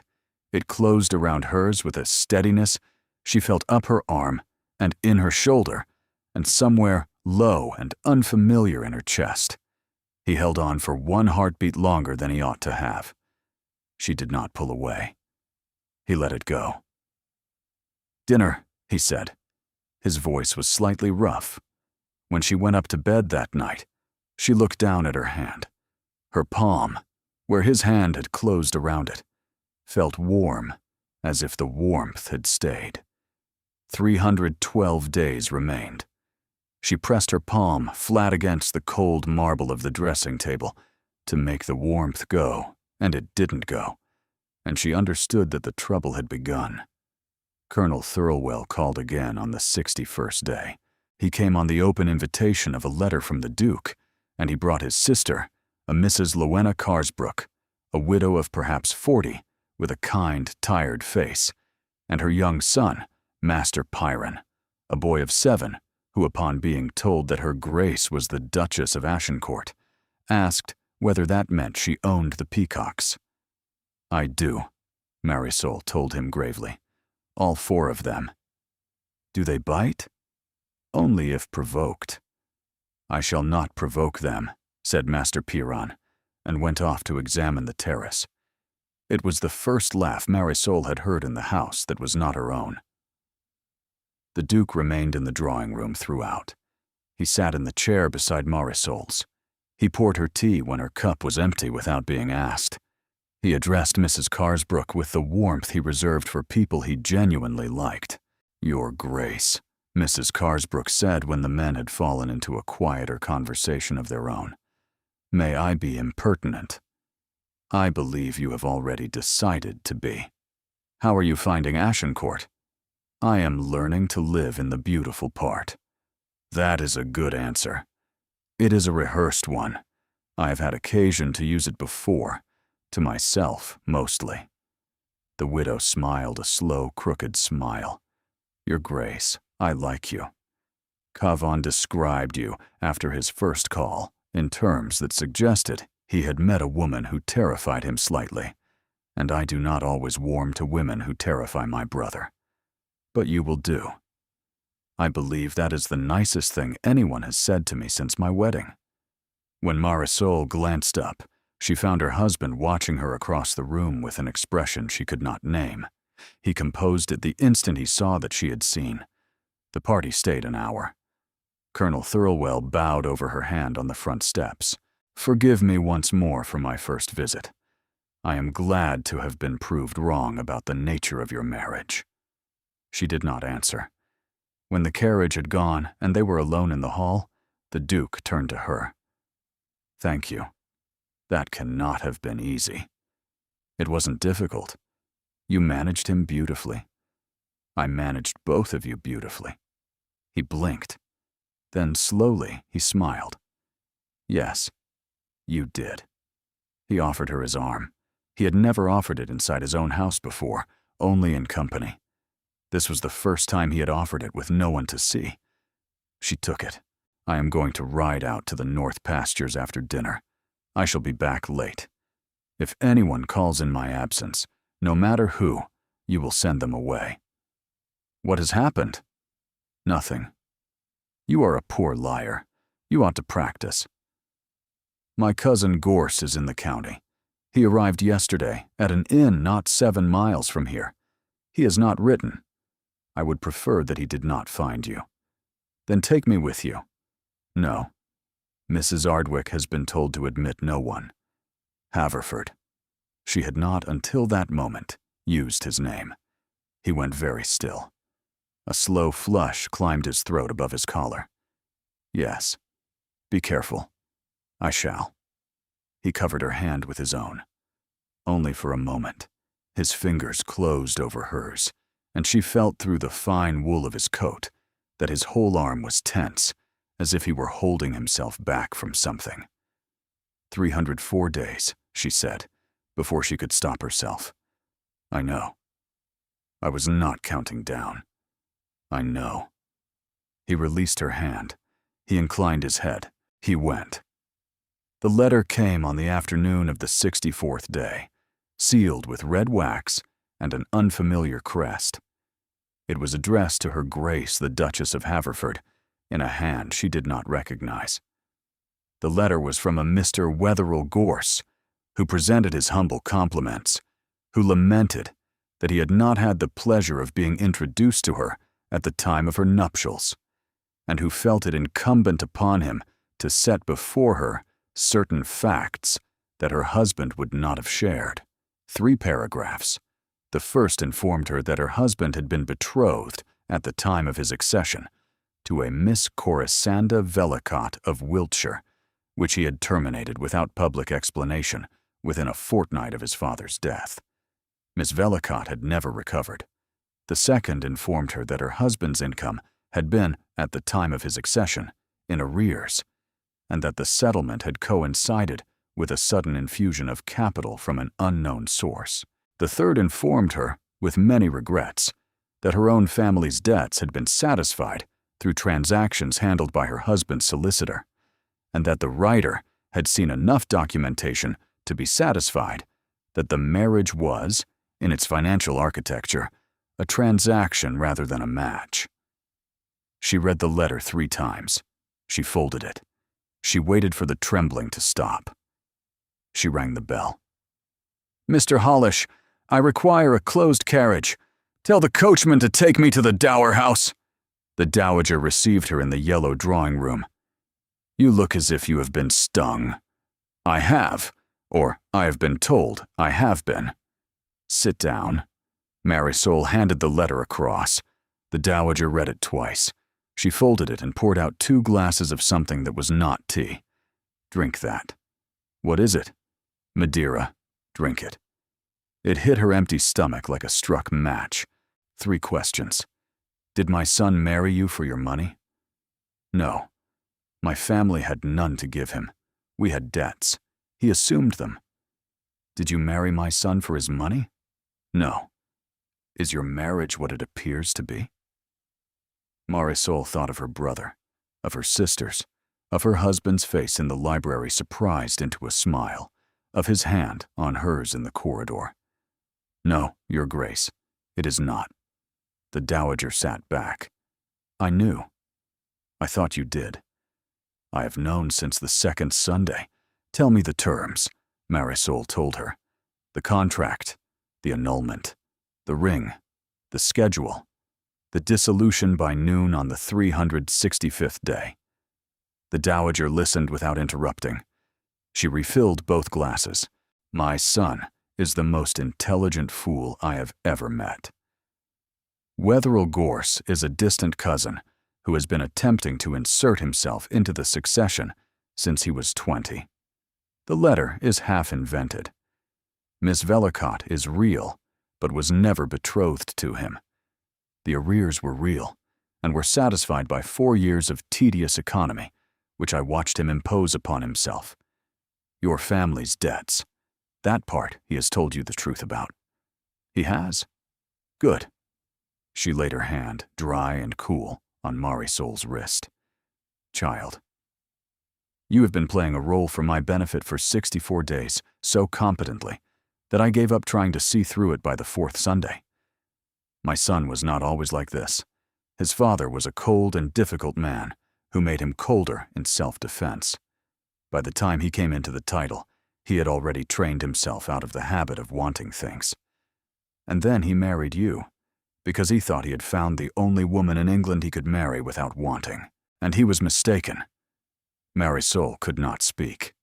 Speaker 1: It closed around hers with a steadiness she felt up her arm and in her shoulder, and somewhere low and unfamiliar in her chest. He held on for one heartbeat longer than he ought to have. She did not pull away. He let it go. "Dinner," he said. His voice was slightly rough. When she went up to bed that night, she looked down at her hand. Her palm, where his hand had closed around it, felt warm, as if the warmth had stayed. 312 days remained. She pressed her palm flat against the cold marble of the dressing table to make the warmth go, and it didn't go, and she understood that the trouble had begun. Colonel Thirlwell called again on the 61st day. He came on the open invitation of a letter from the Duke, and he brought his sister, a Mrs. Rowena Carsbrook, a widow of perhaps 40, with a kind, tired face, and her young son, Master Pyrrhon, a boy of 7, who, upon being told that her Grace was the Duchess of Agincourt, asked whether that meant she owned the peacocks. "I do," Marisol told him gravely. "All 4 of them." "Do they bite?" "Only if provoked." "I shall not provoke them," said Master Pyrrhon, and went off to examine the terrace. It was the first laugh Marisol had heard in the house that was not her own. The Duke remained in the drawing room throughout. He sat in the chair beside Marisol's. He poured her tea when her cup was empty without being asked. He addressed Mrs. Carsbrook with the warmth he reserved for people he genuinely liked. "Your Grace," Mrs. Carsbrook said when the men had fallen into a quieter conversation of their own. "May I be impertinent? I believe you have already decided to be. How are you finding Agincourt?" "I am learning to live in the beautiful part." That is a good answer. It is a rehearsed one. I have had occasion to use it before, to myself mostly. The widow smiled a slow, crooked smile. Your Grace, I like you. Kavan described you, after his first call, in terms that suggested he had met a woman who terrified him slightly, and I do not always warm to women who terrify my brother. But you will do. I believe that is the nicest thing anyone has said to me since my wedding. When Marisol glanced up, she found her husband watching her across the room with an expression she could not name. He composed it the instant he saw that she had seen. The party stayed an hour. Colonel Thirlwell bowed over her hand on the front steps. Forgive me once more for my first visit. I am glad to have been proved wrong about the nature of your marriage. She did not answer. When the carriage had gone and they were alone in the hall, the Duke turned to her. Thank you. That cannot have been easy. It wasn't difficult. You managed him beautifully. I managed both of you beautifully. He blinked. Then slowly he smiled. Yes, you did. He offered her his arm. He had never offered it inside his own house before, only in company. This was the first time he had offered it with no one to see. She took it. I am going to ride out to the north pastures after dinner. I shall be back late. If anyone calls in my absence, no matter who, you will send them away. What has happened? Nothing. You are a poor liar. You ought to practice. My cousin Gorse is in the county. He arrived yesterday at an inn not 7 miles from here. He has not written. I would prefer that he did not find you. Then take me with you. No. Mrs. Ardwick has been told to admit no one. Haverford. She had not, until that moment, used his name. He went very still. A slow flush climbed his throat above his collar. Yes. Be careful. I shall. He covered her hand with his own. Only for a moment. His fingers closed over hers, and she felt through the fine wool of his coat that his whole arm was tense, as if he were holding himself back from something. 304 days, she said, before she could stop herself. I know. I was not counting down. I know. He released her hand. He inclined his head. He went. The letter came on the afternoon of the 64th day, sealed with red wax and an unfamiliar crest. It was addressed to Her Grace the Duchess of Haverford, in a hand she did not recognize. The letter was from a Mr. Wetherell Gorse, who presented his humble compliments, who lamented that he had not had the pleasure of being introduced to her at the time of her nuptials, and who felt it incumbent upon him to set before her certain facts that her husband would not have shared. 3 paragraphs. The first informed her that her husband had been betrothed at the time of his accession to a Miss Corisanda Vellicott of Wiltshire, which he had terminated without public explanation within a fortnight of his father's death. Miss Vellicott had never recovered. The second informed her that her husband's income had been, at the time of his accession, in arrears, and that the settlement had coincided with a sudden infusion of capital from an unknown source. The third informed her, with many regrets, that her own family's debts had been satisfied through transactions handled by her husband's solicitor, and that the writer had seen enough documentation to be satisfied that the marriage was, in its financial architecture, a transaction rather than a match. She read the letter 3 times. She folded it. She waited for the trembling to stop. She rang the bell. Mr. Hollish, I require a closed carriage. Tell the coachman to take me to the Dower House. The dowager received her in the yellow drawing room. You look as if you have been stung. I have, or I have been told I have been. Sit down. Marisol handed the letter across. The dowager read it twice. She folded it and poured out 2 glasses of something that was not tea. Drink that. What is it? Madeira. Drink it. It hit her empty stomach like a struck match. 3 questions. Did my son marry you for your money? No. My family had none to give him. We had debts. He assumed them. Did you marry my son for his money? No. Is your marriage what it appears to be? Marisol thought of her brother, of her sisters, of her husband's face in the library surprised into a smile, of his hand on hers in the corridor. No, Your Grace, it is not. The dowager sat back. I knew. I thought you did. I have known since the second Sunday. Tell me the terms, Marisol told her. The contract, the annulment, the ring, the schedule, the dissolution by noon on the 365th day. The dowager listened without interrupting. She refilled both glasses. My son is the most intelligent fool I have ever met. Wetherell Gorse is a distant cousin who has been attempting to insert himself into the succession since he was 20. The letter is half invented. Miss Vellicott is real, but was never betrothed to him. The arrears were real, and were satisfied by 4 years of tedious economy, which I watched him impose upon himself. Your family's debts. That part he has told you the truth about. He has? Good. She laid her hand, dry and cool, on Marisol's wrist. Child, you have been playing a role for my benefit for 64 days so competently that I gave up trying to see through it by the 4th Sunday. My son was not always like this. His father was a cold and difficult man who made him colder in self-defense. By the time he came into the title, he had already trained himself out of the habit of wanting things. And then he married you, because he thought he had found the only woman in England he could marry without wanting. And he was mistaken. Marisol could not speak.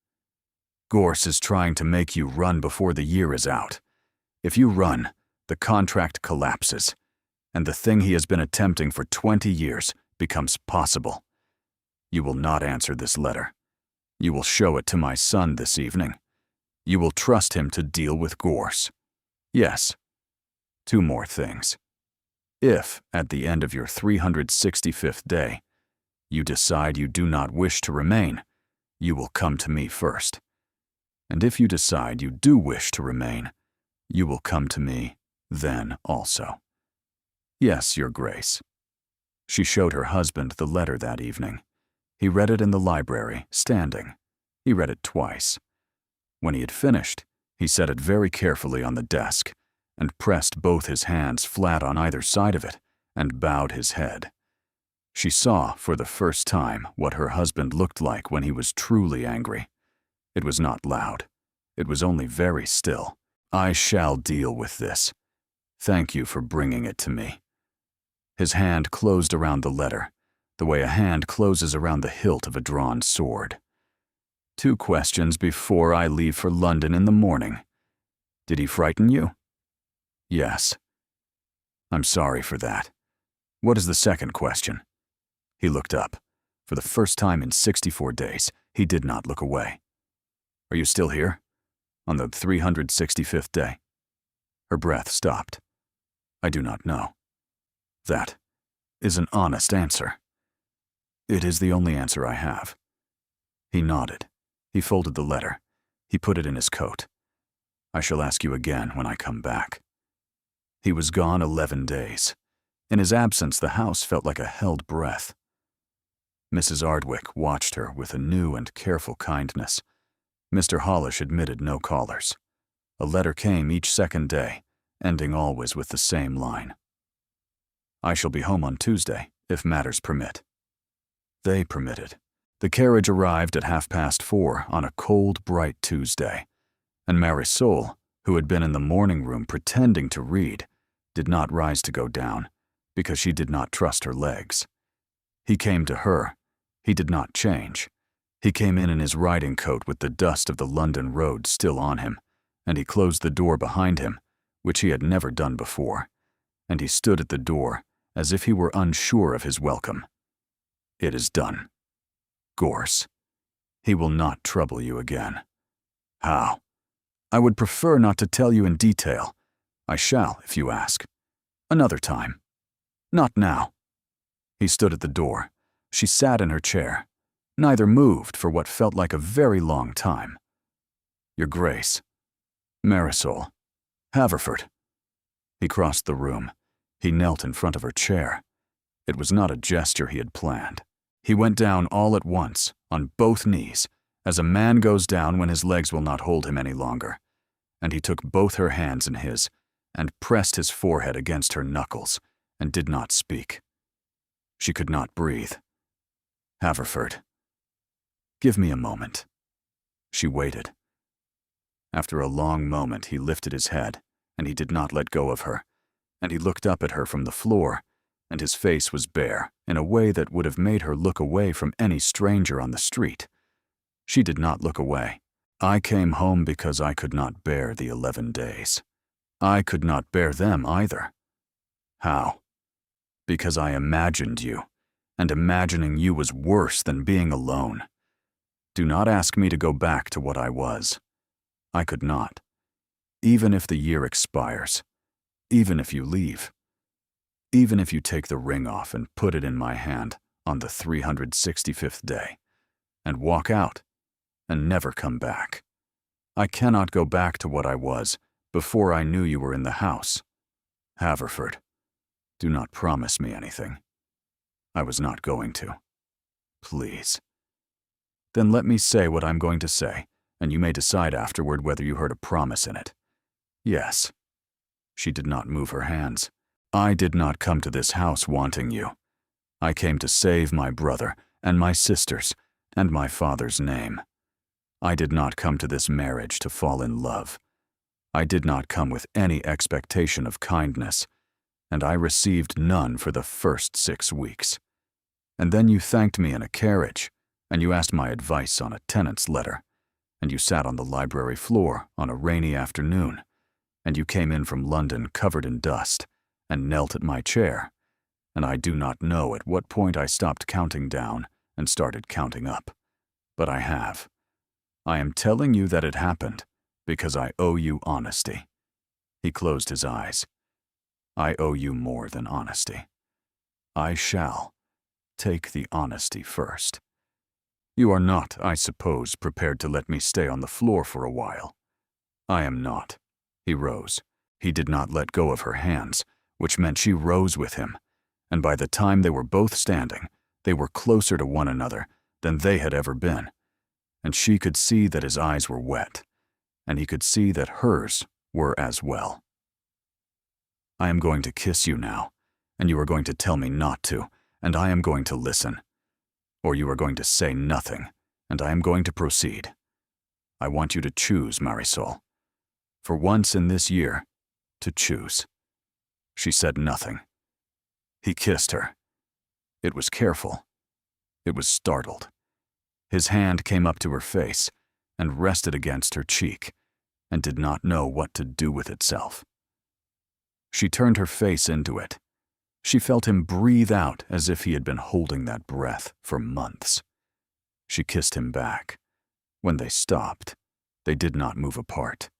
Speaker 1: Gorse is trying to make you run before the year is out. If you run, the contract collapses, and the thing he has been attempting for 20 years becomes possible. You will not answer this letter. You will show it to my son this evening. You will trust him to deal with Gorse. Yes. 2 more things. If, at the end of your 365th day, you decide you do not wish to remain, you will come to me first. And if you decide you do wish to remain, you will come to me then also. Yes, Your Grace. She showed her husband the letter that evening. He read it in the library, standing. He read it twice. When he had finished, he set it very carefully on the desk and pressed both his hands flat on either side of it and bowed his head. She saw for the first time what her husband looked like when he was truly angry. It was not loud. It was only very still. I shall deal with this. Thank you for bringing it to me. His hand closed around the letter, the way a hand closes around the hilt of a drawn sword. 2 questions before I leave for London in the morning. Did he frighten you? Yes. I'm sorry for that. What is the second question? He looked up. For the first time in 64 days, he did not look away. Are you still here? On the 365th day? Her breath stopped. I do not know. That is an honest answer. It is the only answer I have. He nodded. He folded the letter. He put it in his coat. I shall ask you again when I come back. He was gone 11 days. In his absence, the house felt like a held breath. Mrs. Ardwick watched her with a new and careful kindness. Mr. Hollish admitted no callers. A letter came each second day, ending always with the same line. I shall be home on Tuesday, if matters permit. They permitted. The carriage arrived at 4:30 on a cold, bright Tuesday, and Marisol, who had been in the morning room pretending to read, did not rise to go down, because she did not trust her legs. He came to her. He did not change. He came in his riding coat with the dust of the London road still on him, and he closed the door behind him, which he had never done before, and he stood at the door as if he were unsure of his welcome. It is done. Gorse. He will not trouble you again. How? I would prefer not to tell you in detail. I shall, if you ask. Another time. Not now. He stood at the door, She sat in her chair. Neither moved for what felt like a very long time. "Your Grace. Marisol. Haverford." He crossed the room. He knelt in front of her chair. It was not a gesture he had planned. He went down all at once, on both knees, as a man goes down when his legs will not hold him any longer, and he took both her hands in his and pressed his forehead against her knuckles and did not speak. She could not breathe. "Haverford, give me a moment." She waited. After a long moment, he lifted his head, and he did not let go of her, and he looked up at her from the floor, and his face was bare in a way that would have made her look away from any stranger on the street. She did not look away. "I came home because I could not bear the 11 days. I could not bear them either." "How?" "Because I imagined you, and imagining you was worse than being alone. Do not ask me to go back to what I was. I could not. Even if the year expires, even if you leave, even if you take the ring off and put it in my hand on the 365th day, and walk out, and never come back. I cannot go back to what I was before I knew you were in the house. Haverford, do not promise me anything. I was not going to. Please." "Then let me say what I'm going to say, and you may decide afterward whether you heard a promise in it." "Yes." She did not move her hands. "I did not come to this house wanting you. I came to save my brother and my sisters and my father's name. I did not come to this marriage to fall in love. I did not come with any expectation of kindness, and I received none for the first 6 weeks. And then you thanked me in a carriage, and you asked my advice on a tenant's letter, and you sat on the library floor on a rainy afternoon, and you came in from London covered in dust, and knelt at my chair, and I do not know at what point I stopped counting down and started counting up. But I have. I am telling you that it happened because I owe you honesty." He closed his eyes. "I owe you more than honesty. I shall take the honesty first. You are not, I suppose, prepared to let me stay on the floor for a while." "I am not." He rose. He did not let go of her hands, which meant she rose with him, and by the time they were both standing, they were closer to one another than they had ever been, and she could see that his eyes were wet, and he could see that hers were as well. "I am going to kiss you now, and you are going to tell me not to, and I am going to listen. Or you are going to say nothing, and I am going to proceed. I want you to choose, Marisol. For once in this year, to choose." She said nothing. He kissed her. It was careful. It was startled. His hand came up to her face and rested against her cheek and did not know what to do with itself. She turned her face into it. She felt him breathe out as if he had been holding that breath for months. She kissed him back. When they stopped, they did not move apart.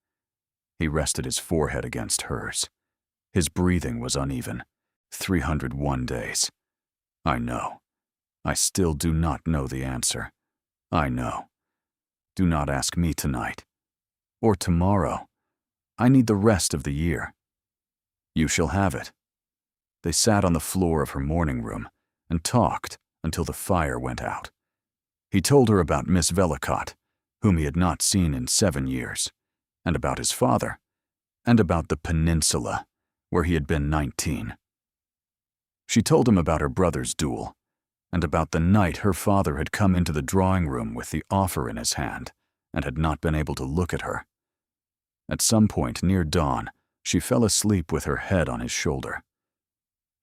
Speaker 1: He rested his forehead against hers. His breathing was uneven. 301 days. I know. I still do not know the answer. I know. Do not ask me tonight. Or tomorrow. I need the rest of the year. You shall have it. They sat on the floor of her morning room and talked until the fire went out. He told her about Miss Vellicott, whom he had not seen in 7 years, and about his father, and about the peninsula, where he had been 19. She told him about her brother's duel, and about the night her father had come into the drawing room with the offer in his hand and had not been able to look at her. At some point near dawn, she fell asleep with her head on his shoulder.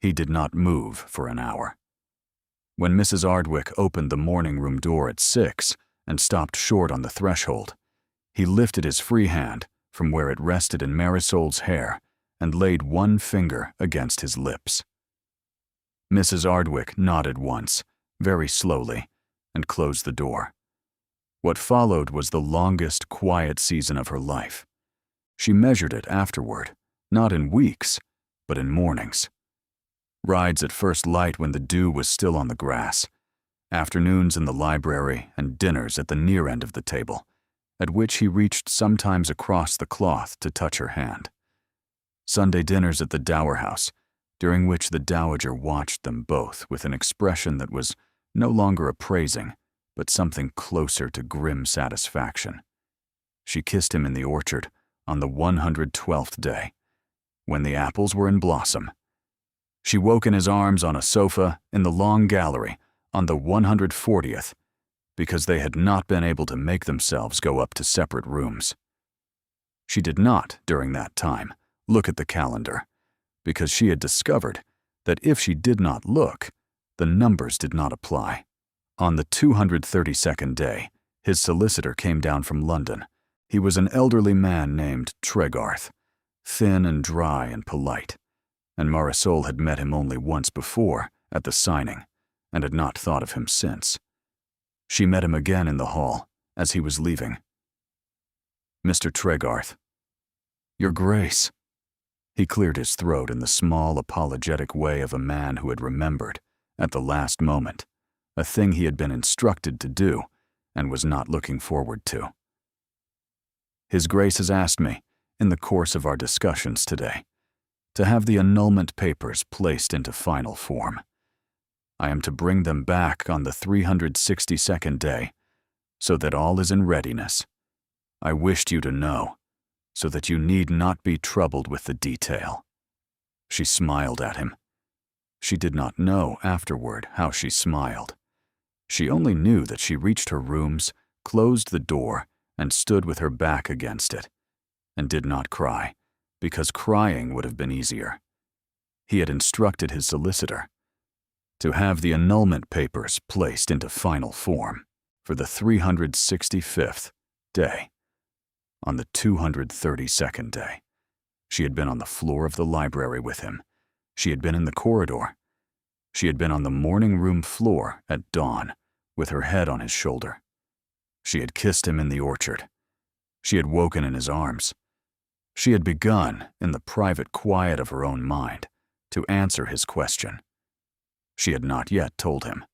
Speaker 1: He did not move for an hour. When Mrs. Ardwick opened the morning room door at 6 and stopped short on the threshold, he lifted his free hand from where it rested in Marisol's hair and laid one finger against his lips. Mrs. Ardwick nodded once, very slowly, and closed the door. What followed was the longest quiet season of her life. She measured it afterward, not in weeks, but in mornings. Rides at first light when the dew was still on the grass, afternoons in the library, and dinners at the near end of the table, at which he reached sometimes across the cloth to touch her hand. Sunday dinners at the Dower House, during which the Dowager watched them both with an expression that was no longer appraising, but something closer to grim satisfaction. She kissed him in the orchard on the 112th day, when the apples were in blossom. She woke in his arms on a sofa in the long gallery on the 140th, because they had not been able to make themselves go up to separate rooms. She did not, during that time, look at the calendar, because she had discovered that if she did not look, the numbers did not apply. On the 232nd day, his solicitor came down from London. He was an elderly man named Tregarth, thin and dry and polite, and Marisol had met him only once before, at the signing, and had not thought of him since. She met him again in the hall, as he was leaving. "Mr. Tregarth." "Your Grace." He cleared his throat in the small, apologetic way of a man who had remembered, at the last moment, a thing he had been instructed to do and was not looking forward to. "His Grace has asked me, in the course of our discussions today, to have the annulment papers placed into final form. I am to bring them back on the 362nd day, so that all is in readiness. I wished you to know, so that you need not be troubled with the detail." She smiled at him. She did not know afterward how she smiled. She only knew that she reached her rooms, closed the door, and stood with her back against it, and did not cry, because crying would have been easier. He had instructed his solicitor to have the annulment papers placed into final form for the 365th day. On the 232nd day, she had been on the floor of the library with him. She had been in the corridor. She had been on the morning room floor at dawn, with her head on his shoulder. She had kissed him in the orchard. She had woken in his arms. She had begun, in the private quiet of her own mind, to answer his question. She had not yet told him.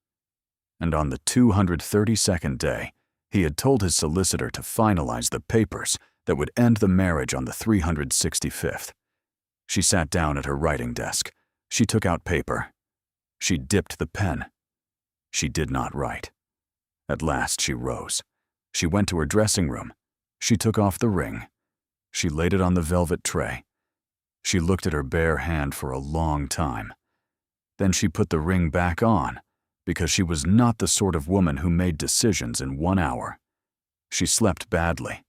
Speaker 1: And on the 232nd day, he had told his solicitor to finalize the papers that would end the marriage on the 365th. She sat down at her writing desk. She took out paper. She dipped the pen. She did not write. At last she rose. She went to her dressing room. She took off the ring. She laid it on the velvet tray. She looked at her bare hand for a long time. Then she put the ring back on, because she was not the sort of woman who made decisions in 1 hour. She slept badly.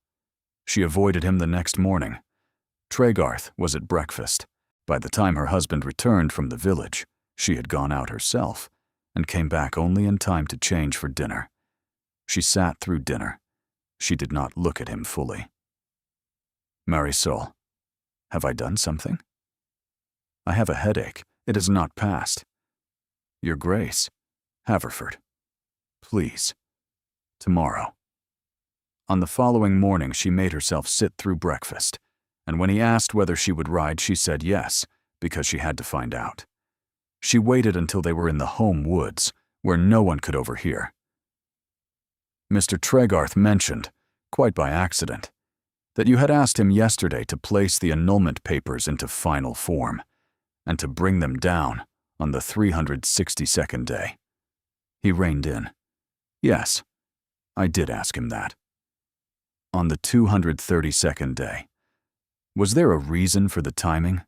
Speaker 1: She avoided him the next morning. Tregarth was at breakfast. By the time her husband returned from the village, she had gone out herself, and came back only in time to change for dinner. She sat through dinner. She did not look at him fully. "Marisol, have I done something? I have a headache. It has not passed. Your Grace, Haverford, please, tomorrow." On the following morning, she made herself sit through breakfast, and when he asked whether she would ride, she said yes, because she had to find out. She waited until they were in the home woods, where no one could overhear. "Mr. Tregarth mentioned, quite by accident, that you had asked him yesterday to place the annulment papers into final form, and to bring them down on the 362nd day. He reined in. "Yes, I did ask him that." "On the 232nd day. Was there a reason for the timing?"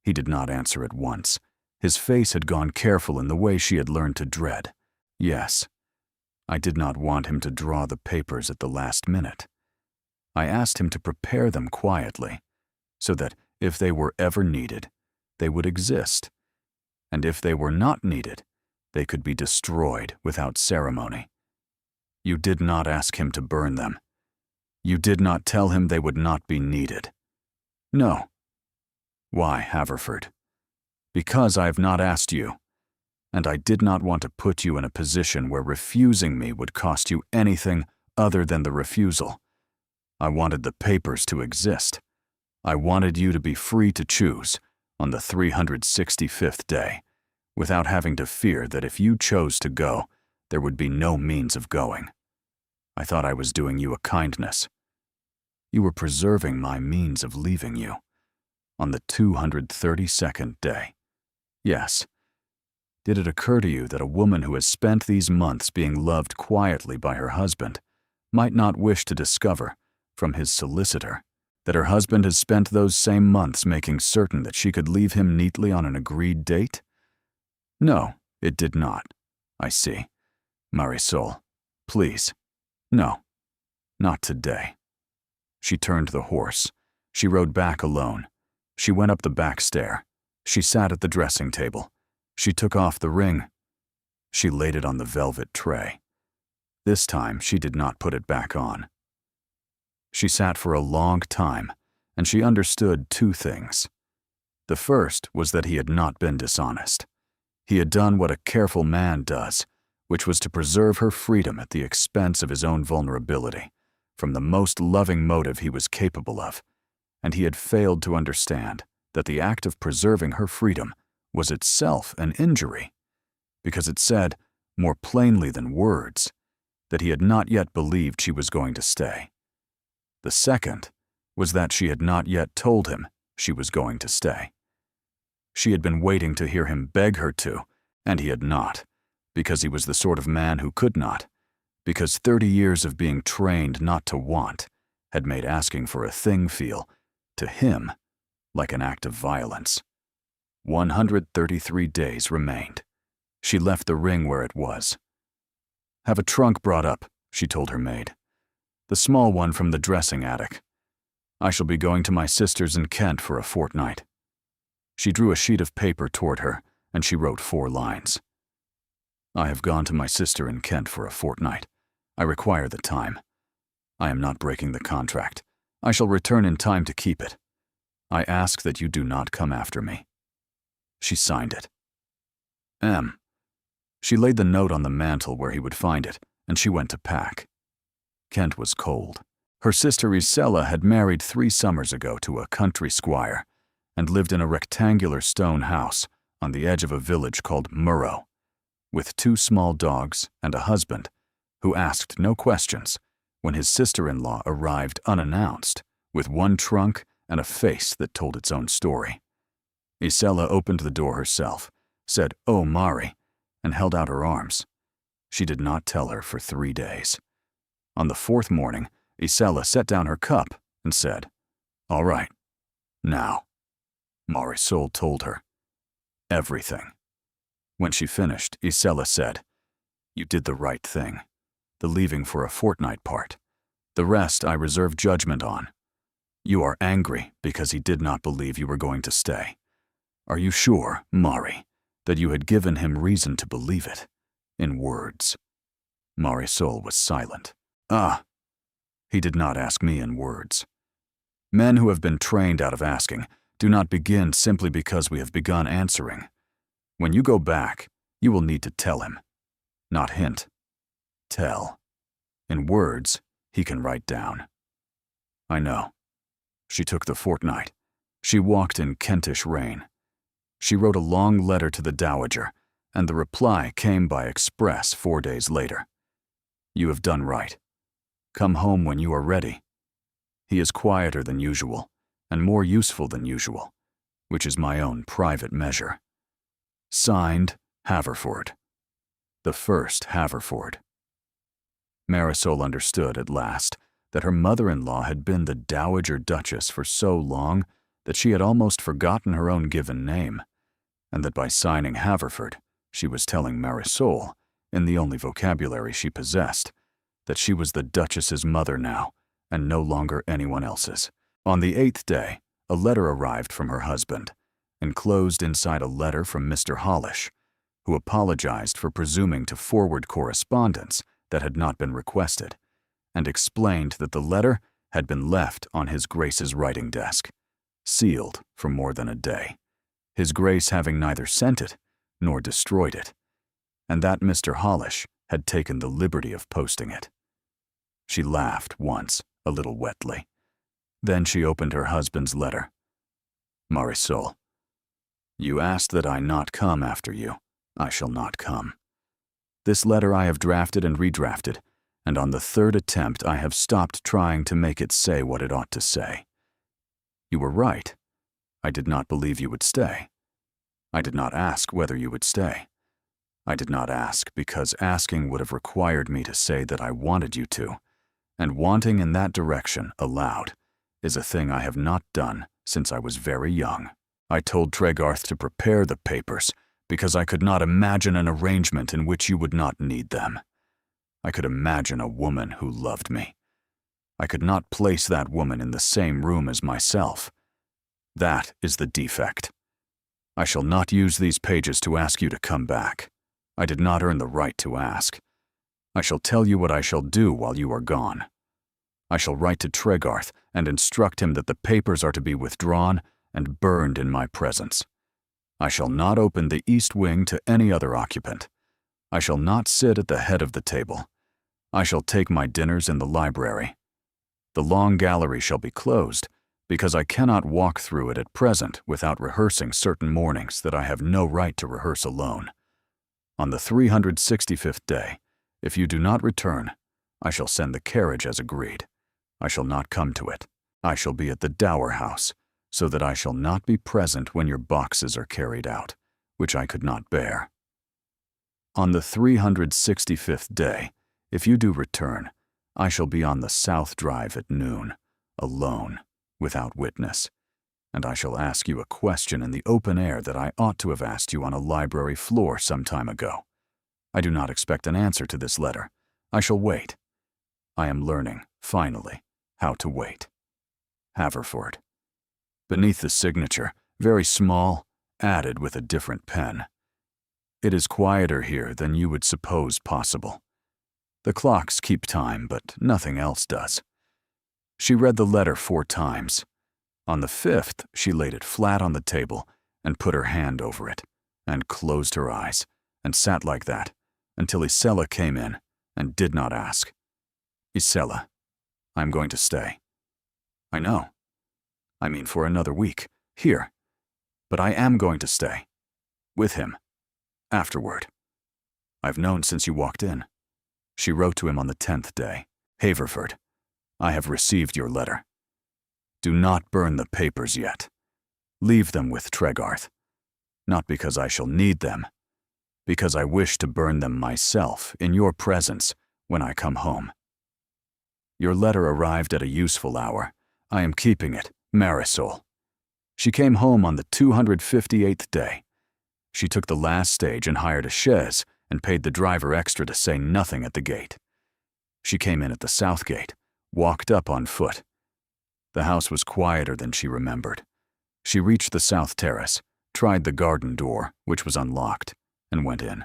Speaker 1: He did not answer at once. His face had gone careful in the way she had learned to dread. "Yes, I did not want him to draw the papers at the last minute. I asked him to prepare them quietly, so that if they were ever needed, they would exist, and if they were not needed, they could be destroyed without ceremony. You did not ask him to burn them. You did not tell him they would not be needed." "No." "Why, Haverford?" "Because I have not asked you, and I did not want to put you in a position where refusing me would cost you anything other than the refusal. I wanted the papers to exist. I wanted you to be free to choose on the 365th day, without having to fear that if you chose to go, there would be no means of going. I thought I was doing you a kindness. You were preserving my means of leaving you on the 232nd day. Yes. Did it occur to you that a woman who has spent these months being loved quietly by her husband might not wish to discover, from his solicitor, that her husband has spent those same months making certain that she could leave him neatly on an agreed date? No, it did not. I see. Marisol, please. No, not today. She turned the horse. She rode back alone. She went up the back stair. She sat at the dressing table. She took off the ring. She laid it on the velvet tray. This time she did not put it back on. She sat for a long time, and she understood two things. The first was that he had not been dishonest. He had done what a careful man does, which was to preserve her freedom at the expense of his own vulnerability, from the most loving motive he was capable of, and he had failed to understand that the act of preserving her freedom was itself an injury, because it said, more plainly than words, that he had not yet believed she was going to stay. The second was that she had not yet told him she was going to stay. She had been waiting to hear him beg her to, and he had not, because he was the sort of man who could not, because 30 years of being trained not to want had made asking for a thing feel, to him, like an act of violence. 133 days remained. She left the ring where it was. "Have a trunk brought up," she told her maid. "The small one from the dressing attic. I shall be going to my sister's in Kent for a fortnight." She drew a sheet of paper toward her, and she wrote 4 lines. "I have gone to my sister in Kent for a fortnight. I require the time. I am not breaking the contract. I shall return in time to keep it. I ask that you do not come after me." She signed it. M. She laid the note on the mantel where he would find it, and she went to pack. Kent was cold. Her sister Isella had married 3 summers ago to a country squire, and lived in a rectangular stone house on the edge of a village called Murrow, with 2 small dogs and a husband, who asked no questions when his sister-in-law arrived unannounced, with 1 trunk and a face that told its own story. Isella opened the door herself, said, "Oh, Mari," and held out her arms. She did not tell her for 3 days. On the 4th morning, Isella set down her cup and said, "All right, now." Marisol told her everything. When she finished, Isella said, "You did the right thing. The leaving for a fortnight part. The rest I reserve judgment on. You are angry because he did not believe you were going to stay. Are you sure, Mari, that you had given him reason to believe it, in words?" Marisol was silent. "Ah, he did not ask me in words. Men who have been trained out of asking do not begin simply because we have begun answering. When you go back, you will need to tell him. Not hint. Tell. In words, he can write down." "I know." She took the fortnight. She walked in Kentish rain. She wrote a long letter to the Dowager, and the reply came by express 4 days later. "You have done right. Come home when you are ready. He is quieter than usual, and more useful than usual, which is my own private measure. Signed, Haverford. The first Haverford." Marisol understood at last that her mother-in-law had been the Dowager Duchess for so long that she had almost forgotten her own given name, and that by signing Haverford, she was telling Marisol, in the only vocabulary she possessed, that she was the Duchess's mother now, and no longer anyone else's. On the 8th day, a letter arrived from her husband, enclosed inside a letter from Mr. Hollish, who apologized for presuming to forward correspondence that had not been requested, and explained that the letter had been left on His Grace's writing desk, sealed for more than a day, His Grace having neither sent it nor destroyed it, and that Mr. Hollish had taken the liberty of posting it. She laughed once, a little wetly. Then she opened her husband's letter. "Marisol, you asked that I not come after you. I shall not come. This letter I have drafted and redrafted, and on the third attempt I have stopped trying to make it say what it ought to say. You were right. I did not believe you would stay. I did not ask whether you would stay. I did not ask because asking would have required me to say that I wanted you to, and wanting in that direction aloud is a thing I have not done since I was very young. I told Tregarth to prepare the papers because I could not imagine an arrangement in which you would not need them. I could imagine a woman who loved me. I could not place that woman in the same room as myself. That is the defect. I shall not use these pages to ask you to come back. I did not earn the right to ask. I shall tell you what I shall do while you are gone. I shall write to Tregarth and instruct him that the papers are to be withdrawn and burned in my presence. I shall not open the east wing to any other occupant. I shall not sit at the head of the table. I shall take my dinners in the library. The long gallery shall be closed, because I cannot walk through it at present without rehearsing certain mornings that I have no right to rehearse alone. On the 365th day, if you do not return, I shall send the carriage as agreed. I shall not come to it. I shall be at the Dower House, so that I shall not be present when your boxes are carried out, which I could not bear. On the 365th day, if you do return, I shall be on the South Drive at noon, alone, without witness, and I shall ask you a question in the open air that I ought to have asked you on a library floor some time ago. I do not expect an answer to this letter. I shall wait. I am learning, finally, how to wait. Haverford. Beneath the signature, very small, added with a different pen. It is quieter here than you would suppose possible. The clocks keep time, but nothing else does. She read the letter 4 times. On the 5th, she laid it flat on the table and put her hand over it, and closed her eyes, and sat like that, until Isella came in and did not ask. Isella, I am going to stay. I know. I mean for another week, here. But I am going to stay. With him. Afterward. I've known since you walked in. She wrote to him on the 10th day. Haverford, I have received your letter. Do not burn the papers yet. Leave them with Tregarth. Not because I shall need them, because I wish to burn them myself in your presence when I come home. Your letter arrived at a useful hour. I am keeping it, Marisol. She came home on the 258th day. She took the last stage and hired a chaise and paid the driver extra to say nothing at the gate. She came in at the south gate, walked up on foot. The house was quieter than she remembered. She reached the south terrace, tried the garden door, which was unlocked, and went in.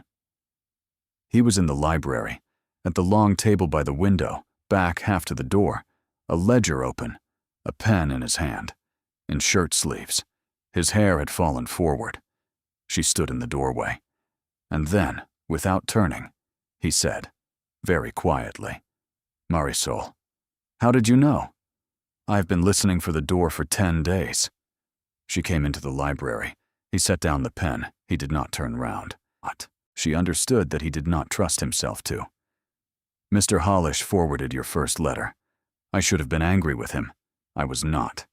Speaker 1: He was in the library, at the long table by the window, back half to the door, a ledger open, a pen in his hand, in shirt sleeves. His hair had fallen forward. She stood in the doorway. And then, without turning, he said, very quietly, Marisol, how did you know? I've been listening for the door for 10 days. She came into the library. He set down the pen. He did not turn round. But she understood that he did not trust himself to. Mr. Hollish forwarded your first letter. I should have been angry with him. I was not.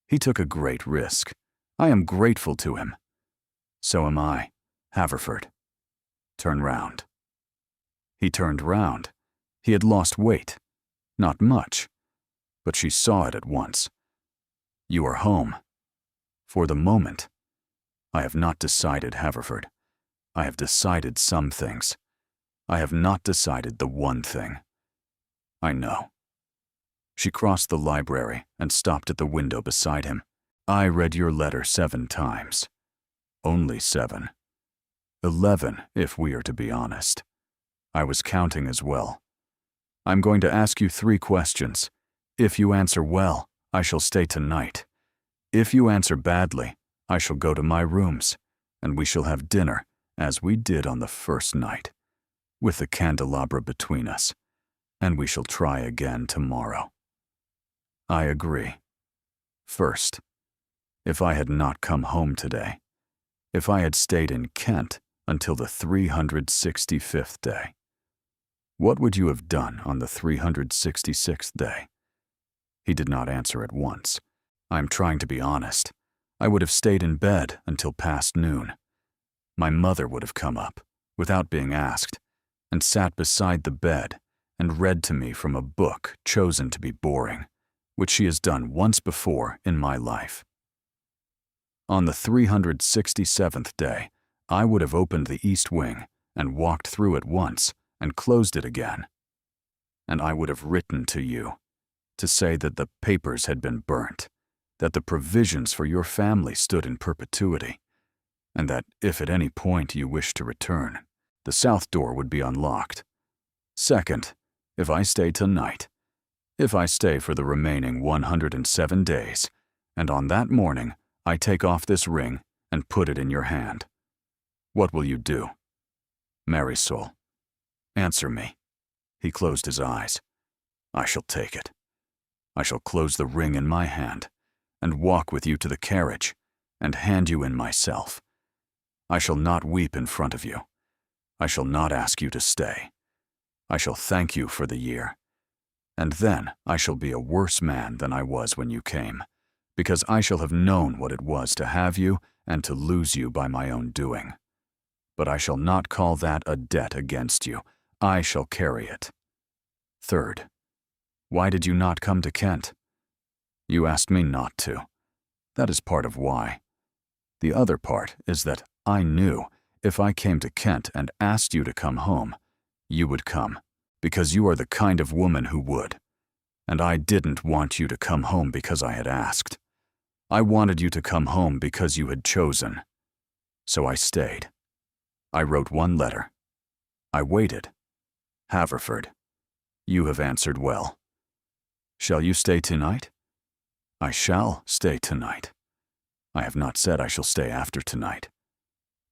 Speaker 1: He took a great risk. I am grateful to him. So am I, Haverford. Turn round. He turned round. He had lost weight. Not much. But she saw it at once. You are home. For the moment. I have not decided, Haverford. I have decided some things. I have not decided the one thing. I know. She crossed the library and stopped at the window beside him. I read your letter 7 times. Only 7. 11, if we are to be honest. I was counting as well. I'm going to ask you 3 questions. If you answer well, I shall stay tonight. If you answer badly, I shall go to my rooms, and we shall have dinner, as we did on the first night, with the candelabra between us, and we shall try again tomorrow. I agree. First, if I had not come home today, if I had stayed in Kent, until the 365th day. What would you have done on the 366th day? He did not answer at once. I am trying to be honest. I would have stayed in bed until past noon. My mother would have come up, without being asked, and sat beside the bed and read to me from a book chosen to be boring, which she has done once before in my life. On the 367th day, I would have opened the east wing and walked through it once and closed it again. And I would have written to you to say that the papers had been burnt, that the provisions for your family stood in perpetuity, and that if at any point you wished to return, the south door would be unlocked. Second, if I stay tonight, if I stay for the remaining 107 days, and on that morning I take off this ring and put it in your hand, what will you do? Marisol, answer me. He closed his eyes. I shall take it. I shall close the ring in my hand and walk with you to the carriage and hand you in myself. I shall not weep in front of you. I shall not ask you to stay. I shall thank you for the year. And then I shall be a worse man than I was when you came, because I shall have known what it was to have you and to lose you by my own doing. But I shall not call that a debt against you. I shall carry it. Third, why did you not come to Kent? You asked me not to. That is part of why. The other part is that I knew if I came to Kent and asked you to come home, you would come, because you are the kind of woman who would. And I didn't want you to come home because I had asked. I wanted you to come home because you had chosen. So I stayed. I wrote one letter. I waited. Haverford, you have answered well. Shall you stay tonight? I shall stay tonight. I have not said I shall stay after tonight.